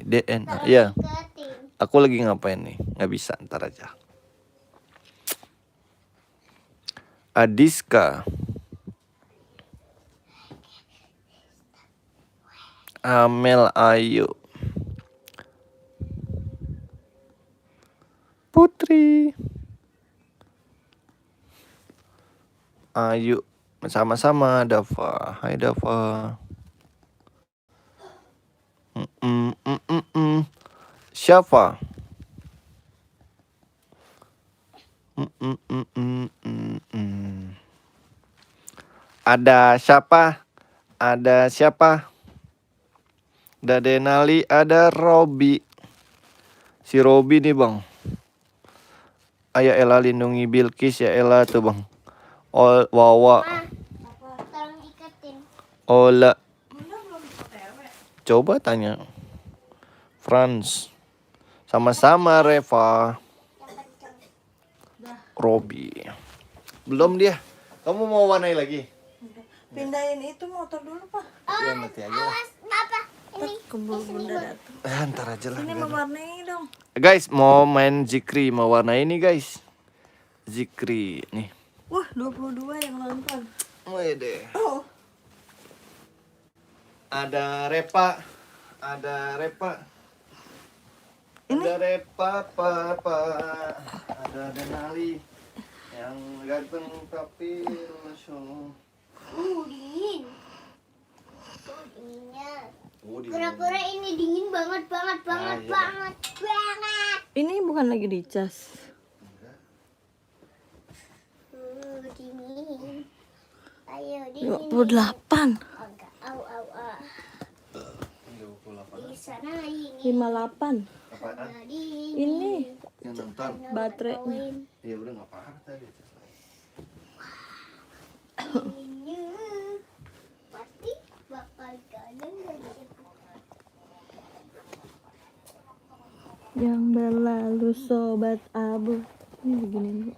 DNA. Iya. Aku lagi ngapain nih? Nggak bisa, ntar aja. Adiska. Amel Ayu. Putri. Ayu Sama-sama Dava. Hai Dava. Syafa. Ada siapa? Ada siapa? Ada Denali, ada Robi. Si Robi nih bang. Ayo Ella lindungi Bilkis ya Ella tuh bang. Wawa. Tolong ikatin. Ola. Coba tanya. Franz. Sama-sama Reva. Robi. Belum dia. Kamu mau warnai lagi? Pindahin itu motor dulu, Pak. Ya nanti aja lah. Apa? Ini. Keburu bunda datang. Ntar aja lah. Ini mewarnai dong. Guys, mau main Zikri, mau warna ini guys. Zikri nih. Wah, 22 yang nonton. Wede. Oh, Ada Repa. Ada Repa. Ini? Ada Repa, Papa. Ada Denali. Yang ganteng tapi langsung. Dingin. Dinginnya. Oh, di Pura-pura ini dingin banget. iya. ini bukan lagi dicas. Dingin. Ayo dingin. 28. Agak au. Di sana dingin. 58. Apaan? Dingin. Ini Yang nonton. baterainya. Iya udah nggak apa-apa tadi. Dinginnya. Pasti bakal kangen lagi. Yang berlalu sobat abu. Ini begini dulu.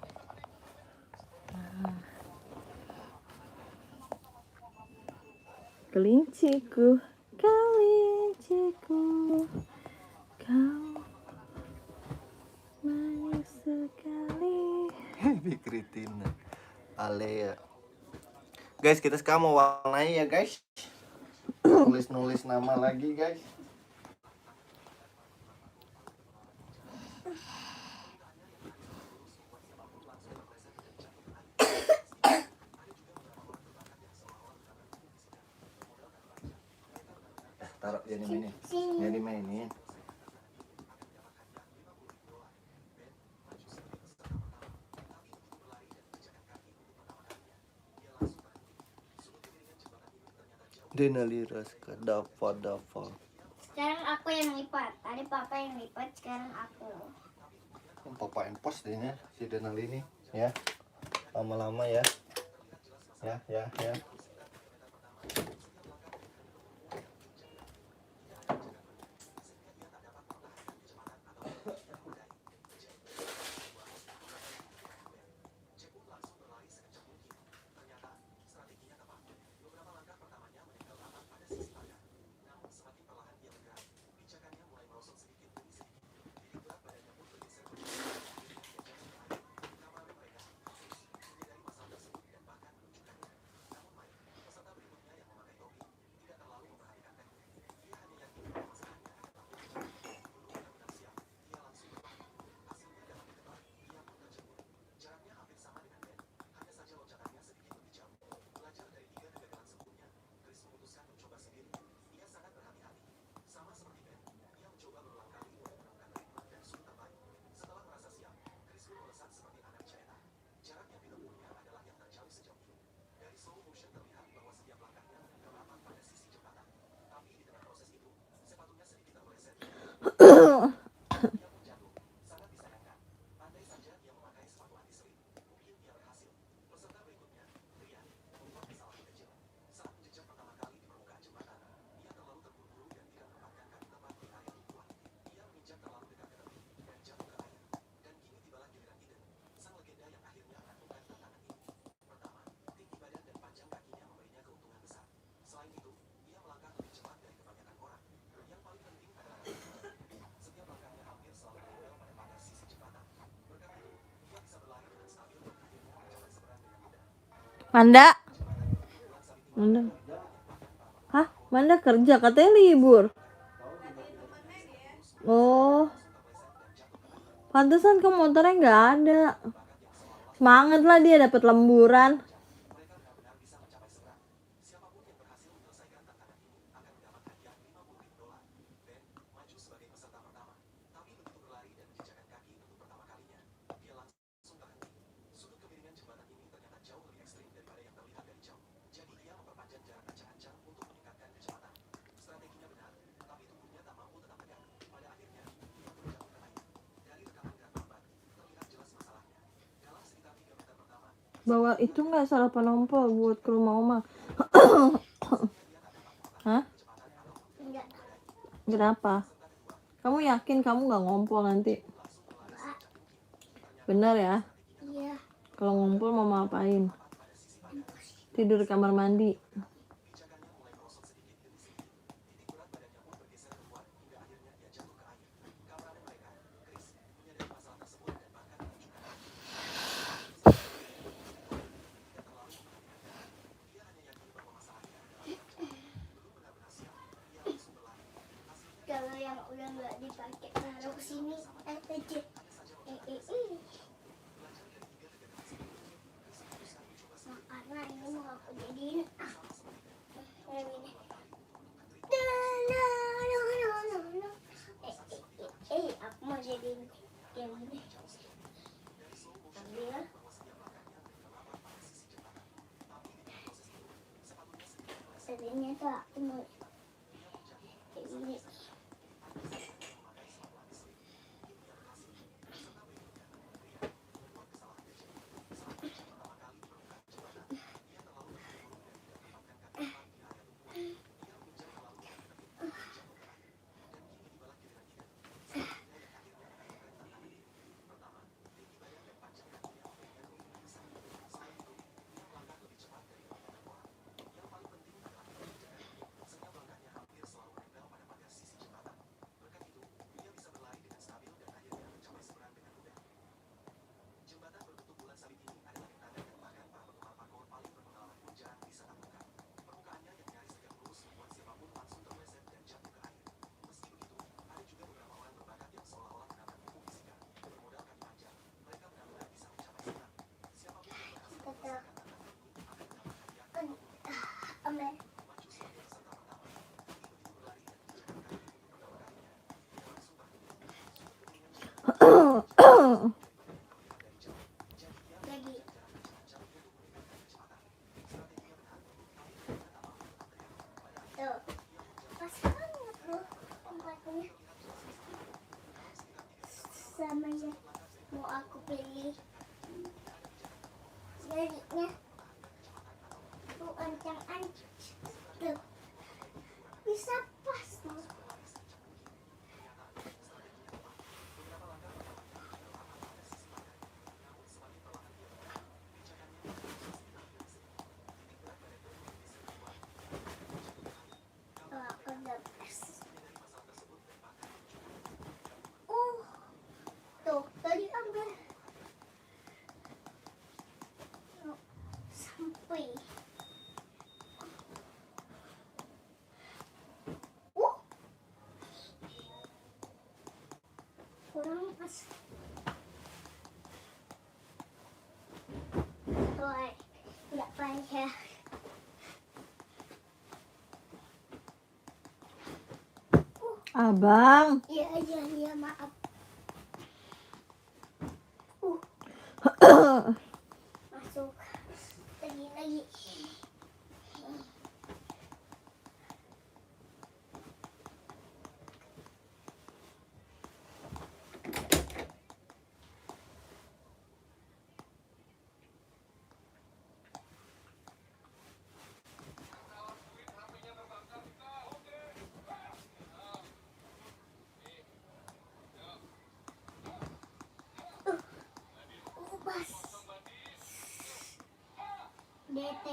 Kelinciku, kau manis sekali. Dikritin. Alea. Guys, kita sekarang mau warnai ya guys. Nulis nama lagi guys. Taruh jadi mainin. Jadi mainin. Denali Raska Dava. Sekarang aku yang lipat. Tadi papa yang lipat, sekarang aku. Papa post deh ya si Denali ini ya. Lama-lama ya. Ya. Manda. Hah? Manda kerja, katanya libur. Oh. Pantesan ke motornya nggak ada. Semangat lah dia dapat lemburan. Bawa itu nggak sarapan ompol buat ke rumah oma? Hah? Enggak. Kenapa? Kamu yakin kamu nggak ngompol nanti? Enggak. Bener ya? Iya. Kalau ngumpul mau ngapain? Tidur di kamar mandi. Kalau yang udah nggak dipakai taruh ke sini aja. Nah, karena ini mau aku jadiin kayak gini. Aku mau jadiin kayak gini. Ambil. Tadinya tuh aku mau kayak gini. Ambil. Lagi. Tuh. Pas banget loh tempatnya. Sama yang mau aku pilih. Jadinya tuh ancang-ancang. Tuh. Bisa pas loh. Tuh, aku udah pas. Tuh, tadi ambil. Tuh, sampai. Kurang pas. Tuh, nggak pas ya. Abang. Iya, maaf. Masuk. Lagi. Pas. DT.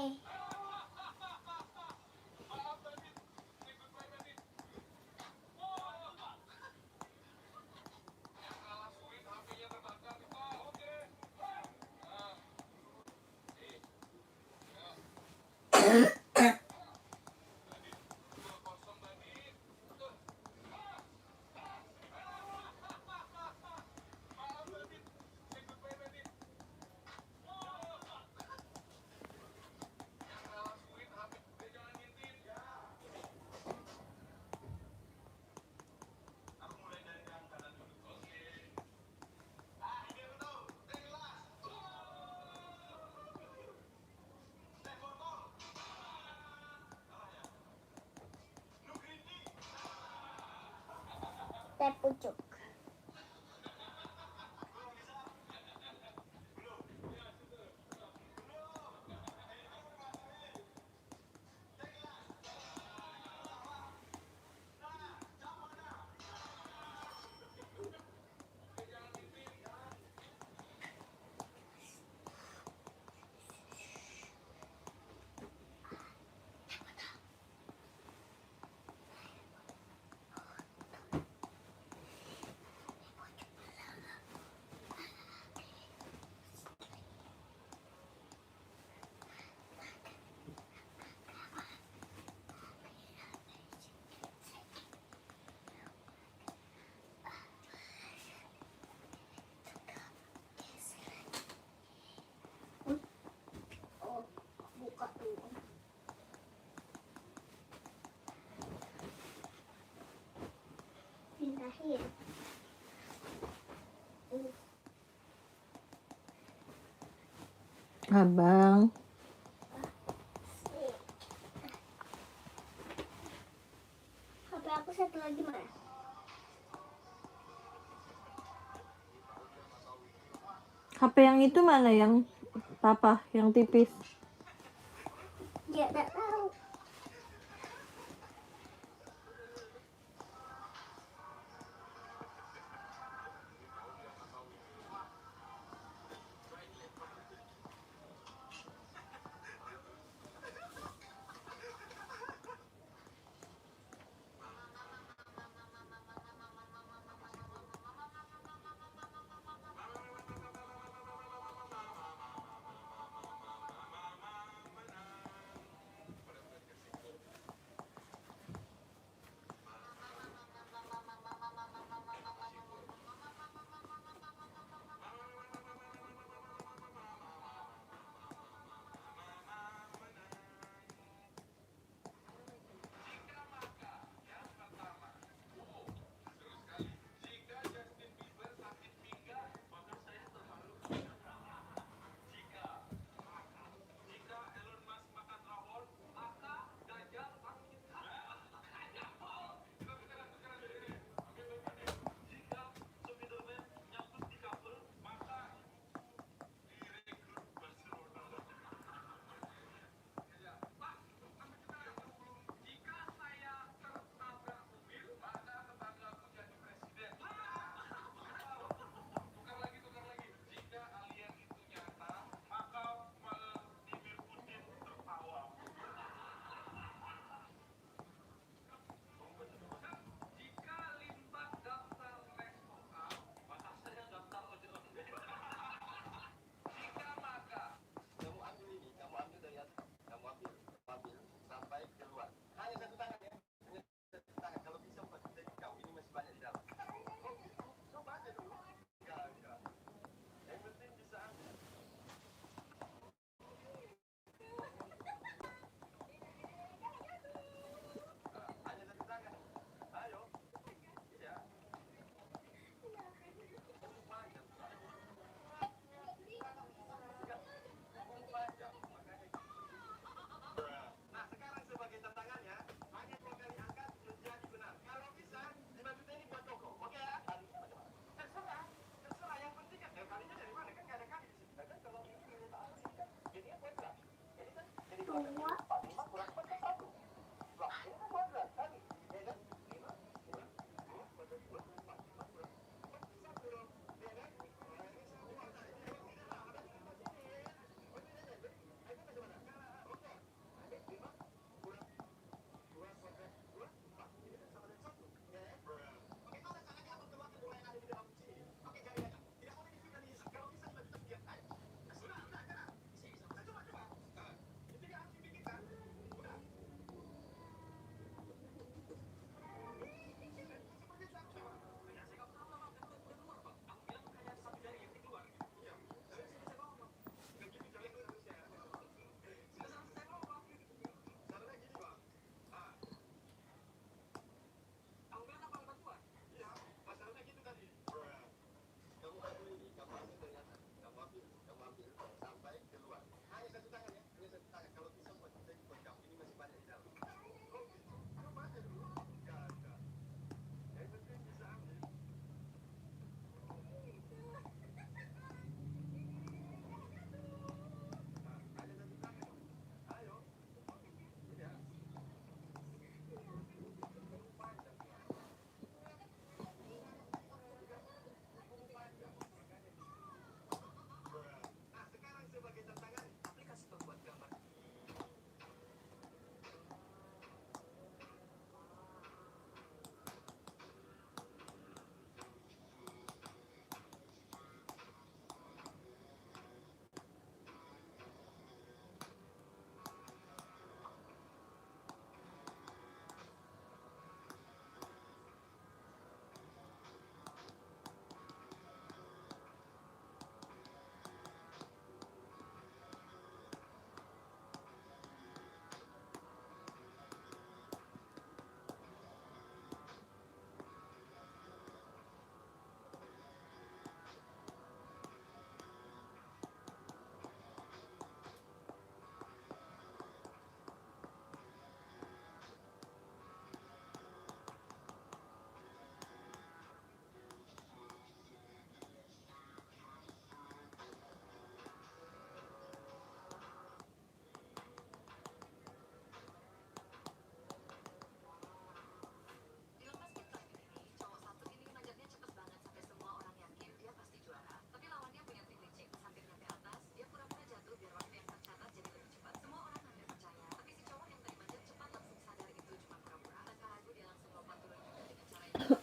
Teh pucuk. Abang. HP aku satu lagi mana? HP yang itu mana yang papa yang tipis? Ya tak tahu.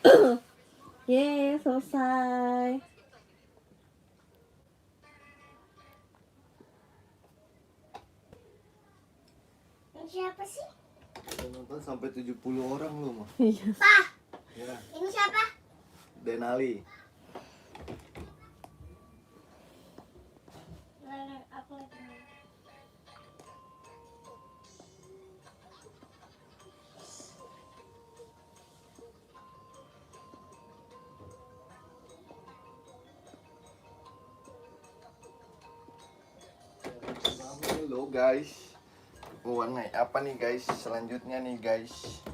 Yeay, selesai. Ini siapa sih? Nonton sampai 70 orang loh mah. Iya. Pak, Ya, ini siapa? Denali. Aku lagi. Halo guys. Warna apa nih guys? Selanjutnya nih guys.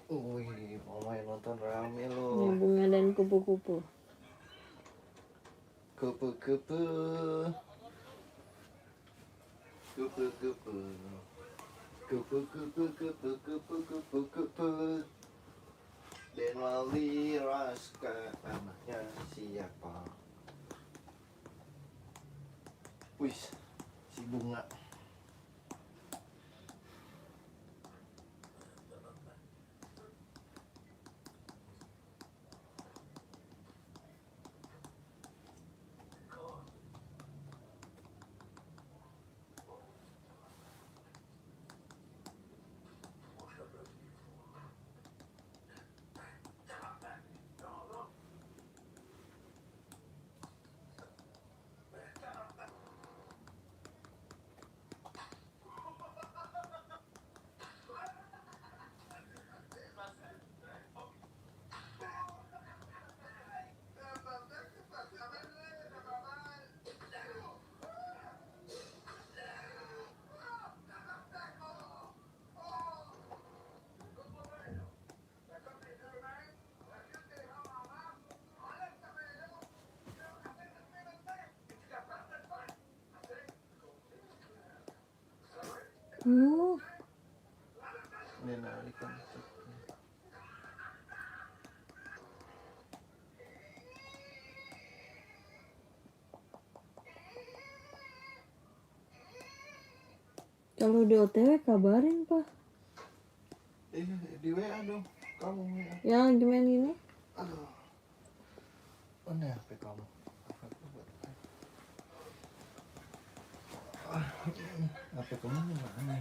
Wih, mau main nonton rame Ini loh. bunga dan kupu-kupu. Kupu-kupu. Kupu-kupu. Kupu-kupu, kupu-kupu, kupu-kupu. Denali Raska, anaknya siapa? Wih, si bunga. Denali kan. Kalau di OTW kabarin, Pak. Di WA dong. Kamu WA. Ya lagi main ini. Aduh. Mana HP kamu? HP kamu mana?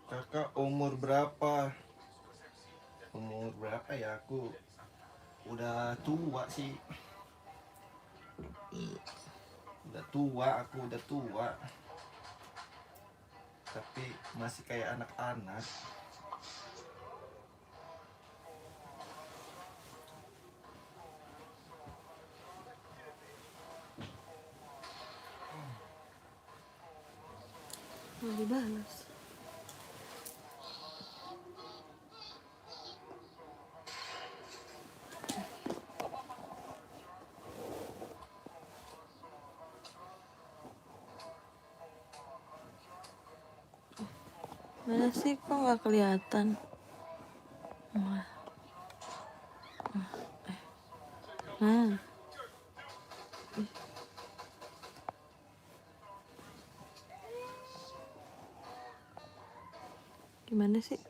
Kakak umur berapa? Umur berapa ya aku? Udah tua sih. Udah tua, aku udah tua. Tapi masih kayak anak-anak. Mau dibalas. Mana sih kok nggak kelihatan? Nah, gimana sih?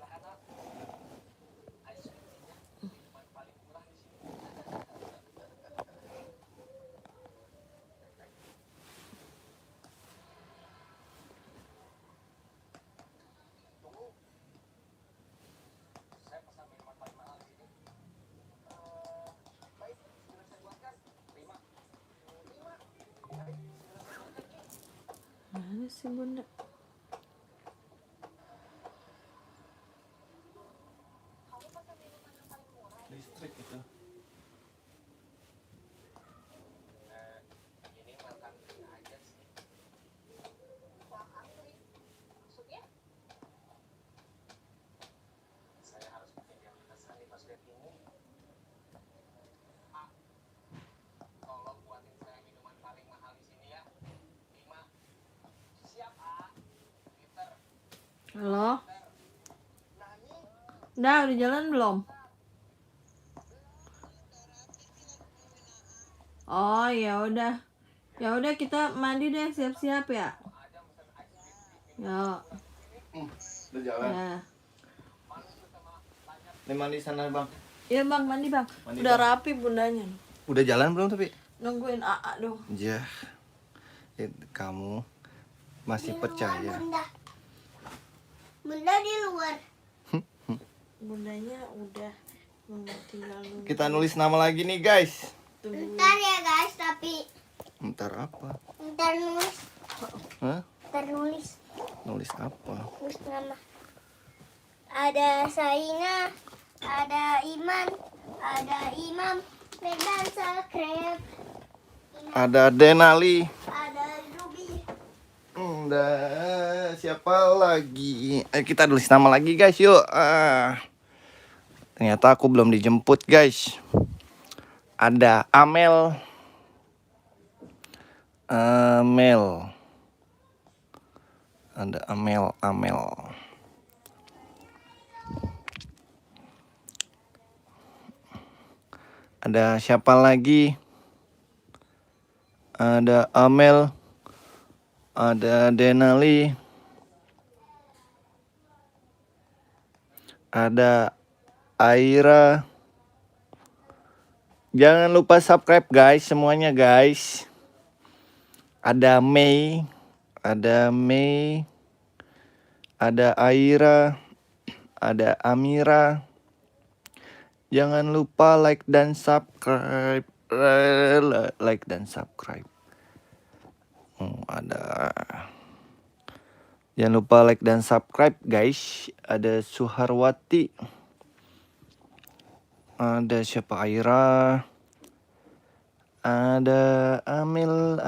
Mana sih bunda? Listrik itu. Halo. Udah jalan belum? Oh ya udah. Ya udah kita mandi deh, siap-siap ya. Ya. Udah jalan. Ya. Nih mandi sana bang. Iya bang, mandi bang. Mandi, Udah Bang. rapi bundanya. Udah jalan belum tapi? Nungguin AA dong. Ya, kamu masih percaya? Bunda di luar. Bundanya udah tinggal nunggu. Kita nulis nama lagi nih guys. Ntar ya guys, tapi Ntar apa? ntar nulis. Hah? Ntar nulis. Nulis apa? Nulis nama. Ada Saina, ada Iman, ada Imam, dan Sakrep, Ada Denali. ada Ruby. Udah, siapa lagi? Ayo kita tulis nama lagi guys, yuk. Ternyata aku belum dijemput guys. Ada Amel. Ada Amel. Ada siapa lagi? Ada Amel. Ada Denali. Ada Aira. Jangan lupa subscribe guys, semuanya guys. Ada Mei. Ada Aira. Ada Amira. Jangan lupa like dan subscribe. Like dan subscribe. Ada. Jangan lupa like dan subscribe guys. Ada Suharwati. Ada siapa? Aira. Ada Amil.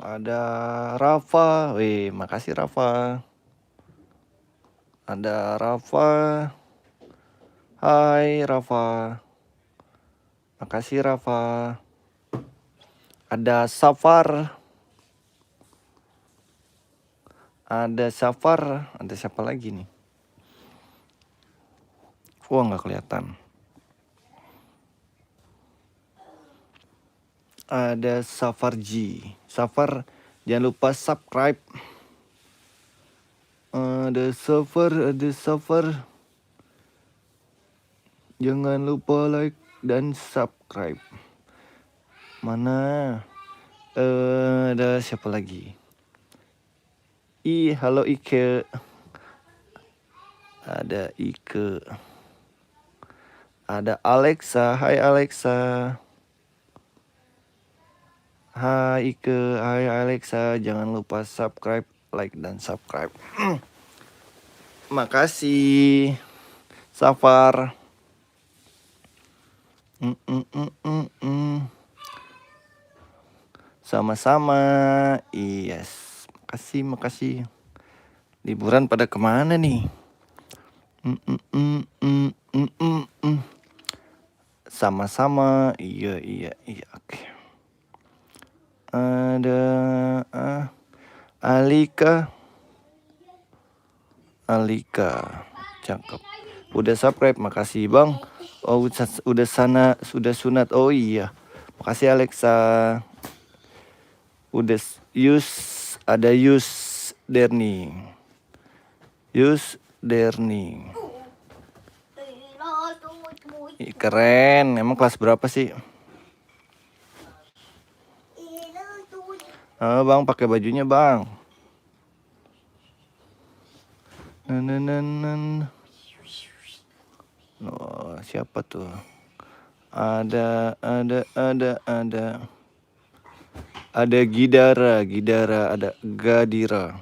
Ada Rafa. Wih, makasih Rafa. Ada Rafa. Hai Rafa. Makasih Rafa. Ada Safar. Ada siapa lagi nih? Wah, nggak kelihatan. Ada Safarji. Safar, jangan lupa subscribe. Ada Safar. Jangan lupa like dan subscribe. Mana? Ada siapa lagi? Halo Ike. Ada Ike. Ada Alexa. Hai Alexa. Hai Ike. Hai Alexa. Jangan lupa subscribe, like dan subscribe. Makasih Safar. Sama-sama. Yes. Makasih. Liburan pada kemana nih? Sama-sama. Iya. Oke. Ada Alika. Cakep. Udah subscribe, makasih bang. Oh, sudah sunat. Oh iya. Makasih Alexa. Udah ada Derni. Ih, keren. Emang kelas berapa sih? Bang, pakai bajunya bang. Oh, siapa tuh? Ada Gidara, ada Gadira.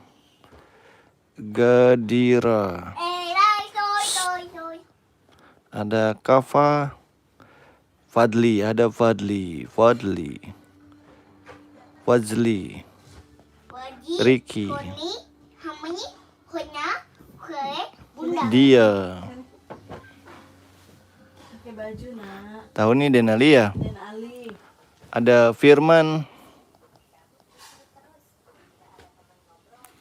Ada Kafa, Fadli. Ricky. Dia. Pakai baju nak. Tahu nih Denali ya? Dan Ali. Ada Firman.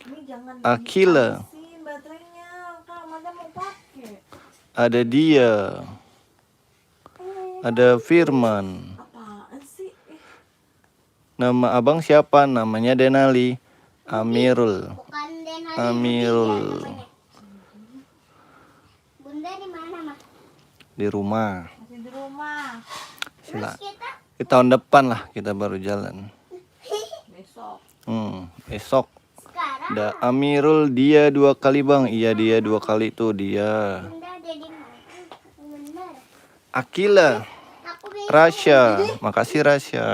Ini jangan Akila. Habisin baterainya, Kak. Mana mau pakai? Ada dia. Ada Firman. Apaan sih? Nama abang siapa? Namanya Denali. Amirul. Bukan Denali. Amirul. namanya. Bunda di mana, Mas? Di rumah. Masih di rumah. Sila. Terus kita Tahun depan lah kita baru jalan. Besok. Esok. sekarang Ada Amirul, dia 2 kali bang. Iya dia 2 kali tuh dia. Bunda ada di mana? Bener. Akila. Aku bingung. Rasya. Makasih Rasya.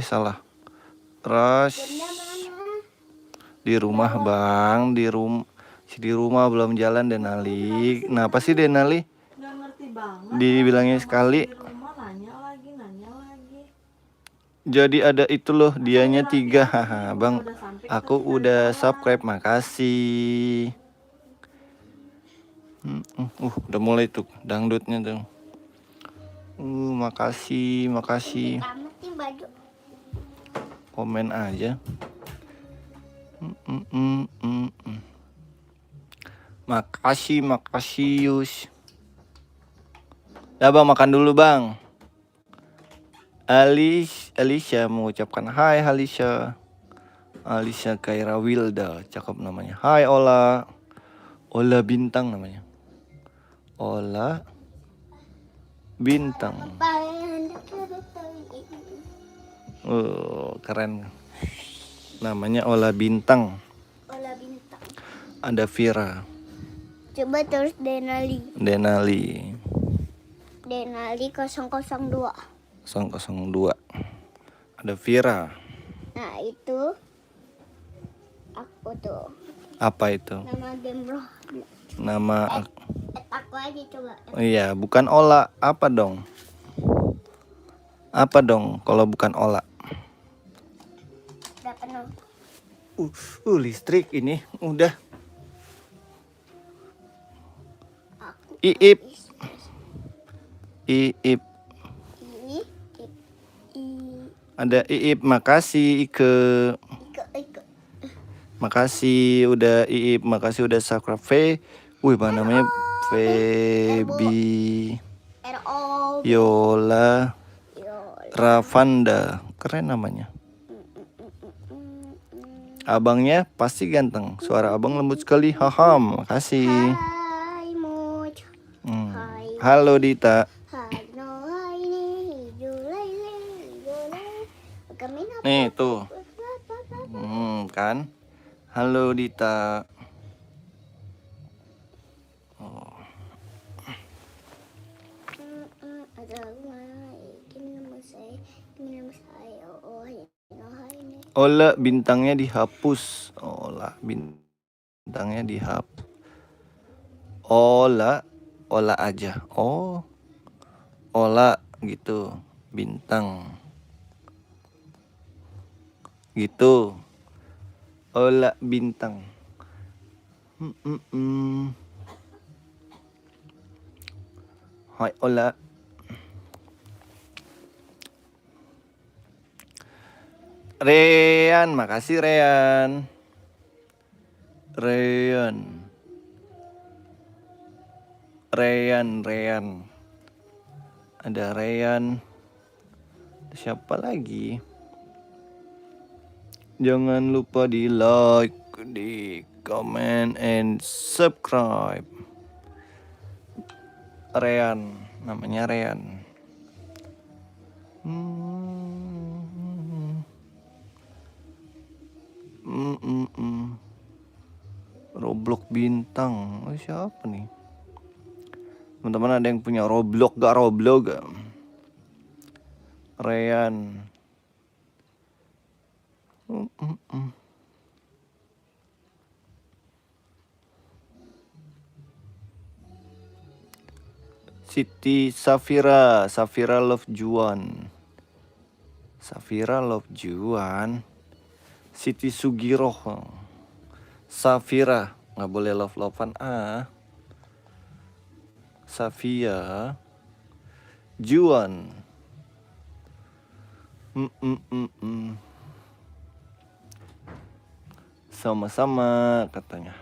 Salah. Bunda mana? Di rumah bang. Di rumah belum jalan Denali. Kenapa sih Denali? Nggak ngerti banget. Dibilangin Masih sekali. di rumah nanya lagi. Jadi ada itu loh, dianya 3. Haha, bang. Aku udah subscribe, makasih. Udah mulai tuh dangdutnya tuh. Makasih. Kamu tim baju. Komen aja. Makasih Yus. Dah bang, makan dulu bang. Alicia mengucapkan hai Alicia. Alicia Kaira Wilda, cakep namanya. Hai Ola. Ola Bintang namanya. Ola Bintang. Keren. Namanya Ola Bintang. Ola Bintang. Ada Vira. Coba terus Denali. Denali. Denali 002. 002. Ada Vira. Nah itu aku tuh. Apa itu? Nama game bro. Nama Aku aja coba. iya, bukan Ola. Apa dong? Apa dong kalau bukan Ola? Udah penuh. Listrik ini udah. Aku Iip. ini Ada Iip, makasih Ike. Ike. Makasih udah Iip, makasih udah subscribe. Mana namanya? Feby. RO. Yola. Yola. Ravanda. Keren namanya. Abangnya pasti ganteng. Suara abang lembut sekali. Haham, makasih. Hai Muj. Hai. Halo Dita. Hai no hai ni julai. Kami apa? Nih tuh. Kan. Halo Dita. Ola bintangnya dihapus. Ola bintangnya dihapus. Ola aja. Oh. Ola gitu. Bintang. Gitu. Ola bintang. Hai Ola. Rean, makasih Rean. Rean. Ada Rean. Siapa lagi? Jangan lupa di like, di comment, and subscribe. Rean, namanya Rean. Roblox bintang. Siapa nih? Teman-teman ada yang punya Roblox gak? Rean. Siti Safira Love Juan. Siti Sugiro. Safira, nggak boleh love-lovean Safia Juan. Sama-sama katanya.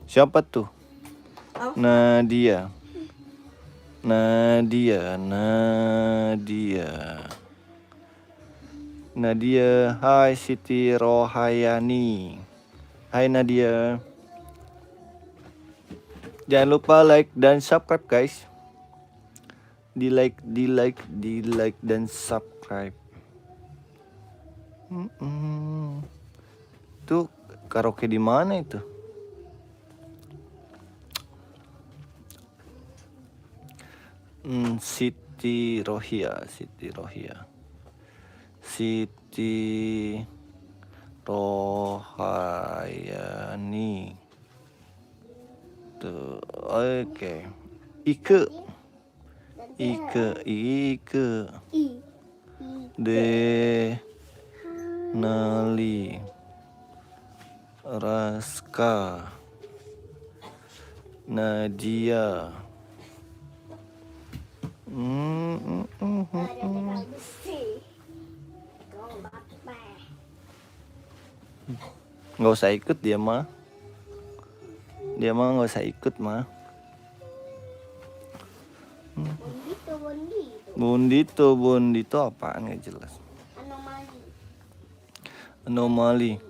Siapa tuh? Apa? Nadia. Hai Siti Rohayani. Hai Nadia. Jangan lupa like dan subscribe guys. Di like dan subscribe. Tuh karaoke di mana itu? Siti Rohayani. Tuh, oke. Ike. Denali Raska Nadia. Nggak usah ikut dia mah. Nggak usah ikut mah. Bondito apaan nggak jelas. Anomali.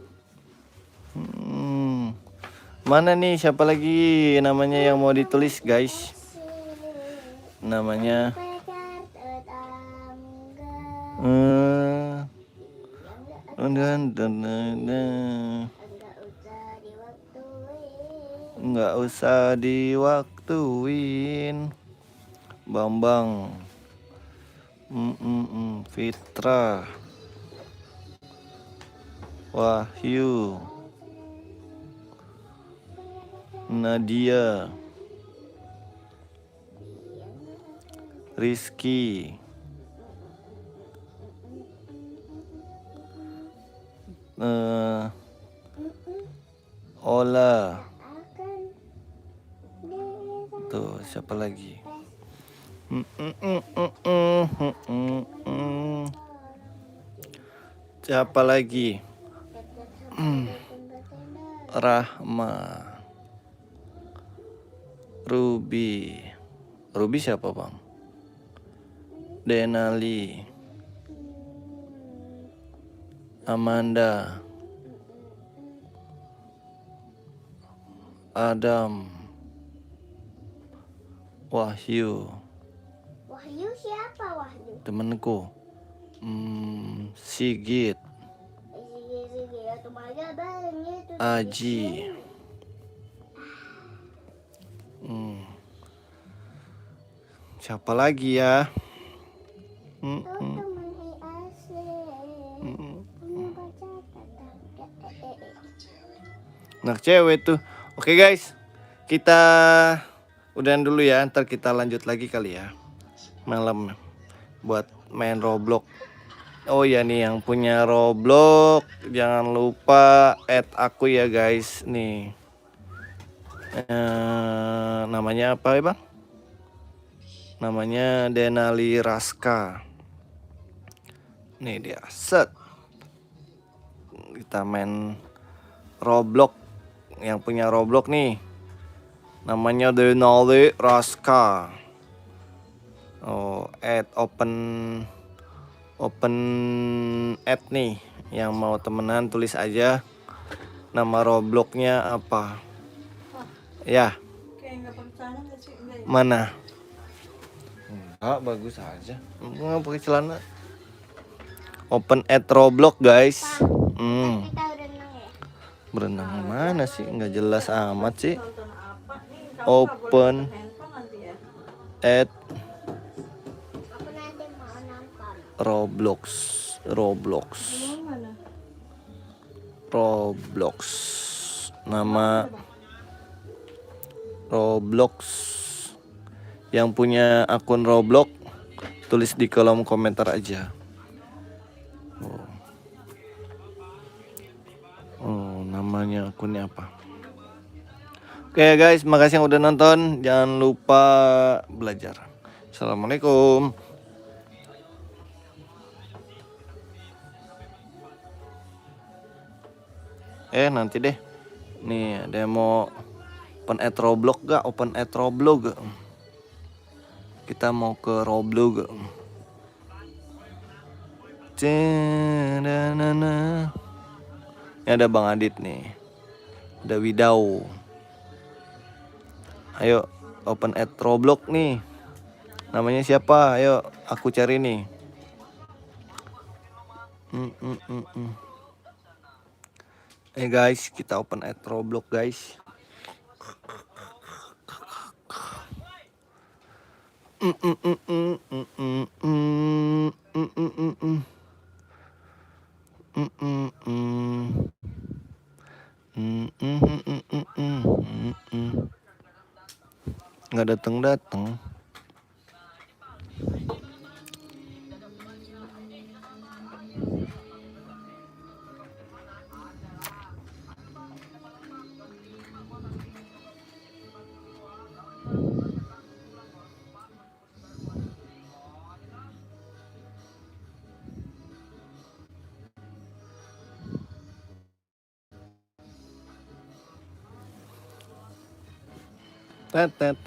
Mana nih siapa lagi namanya yang mau ditulis guys? Namanya nggak usah diwaktuin. Bambang. Fitra. Wahyu. Nadia. Rizky. Ola. Tuh siapa lagi? Siapa lagi? Rahma. Ruby siapa bang? Denali. Amanda. Adam. Wahyu siapa Wahyu? temenku. Sigit. Aji. Siapa lagi ya? Anak cewek tuh. Oke guys, kita udahan dulu ya. Ntar kita lanjut lagi kali ya malam buat main Roblox. Oh ya nih yang punya Roblox jangan lupa add aku ya guys. Nih namanya apa ya bang? Namanya Denali Raska. Nih dia set. Kita main Roblox. Yang punya Roblox nih namanya Denali Raska. Oh, add open add nih. Yang mau temenan tulis aja nama Robloxnya apa. Ya. Kayak nggak pakai celana nggak sih? Enggak ya? Mana? Enggak, bagus aja. Enggak pakai celana. Open add Roblox guys. Kita berenang ya? Berenang mana sih? Nggak jelas amat sih. Nonton apa nih? Kamu Open nggak boleh nonton handphone nanti ya? add Aku nanti mau nonton. Roblox. Emang mana? Roblox. Nama Roblox. Yang punya akun Roblox tulis di kolom komentar aja. Oh, namanya akunnya apa? Oke guys, makasih yang udah nonton. Jangan lupa belajar. Assalamualaikum. Nanti deh. Nih ada yang mau open at Roblox gak? Open at Roblox gak? Kita mau ke Roblox gak? Cenanana. Ini ada Bang Adit nih. Ada Widau. Ayo open at Roblox nih. Namanya siapa? Ayo aku cari nih. Guys, kita open at Roblox guys. Nggak datang. Tet.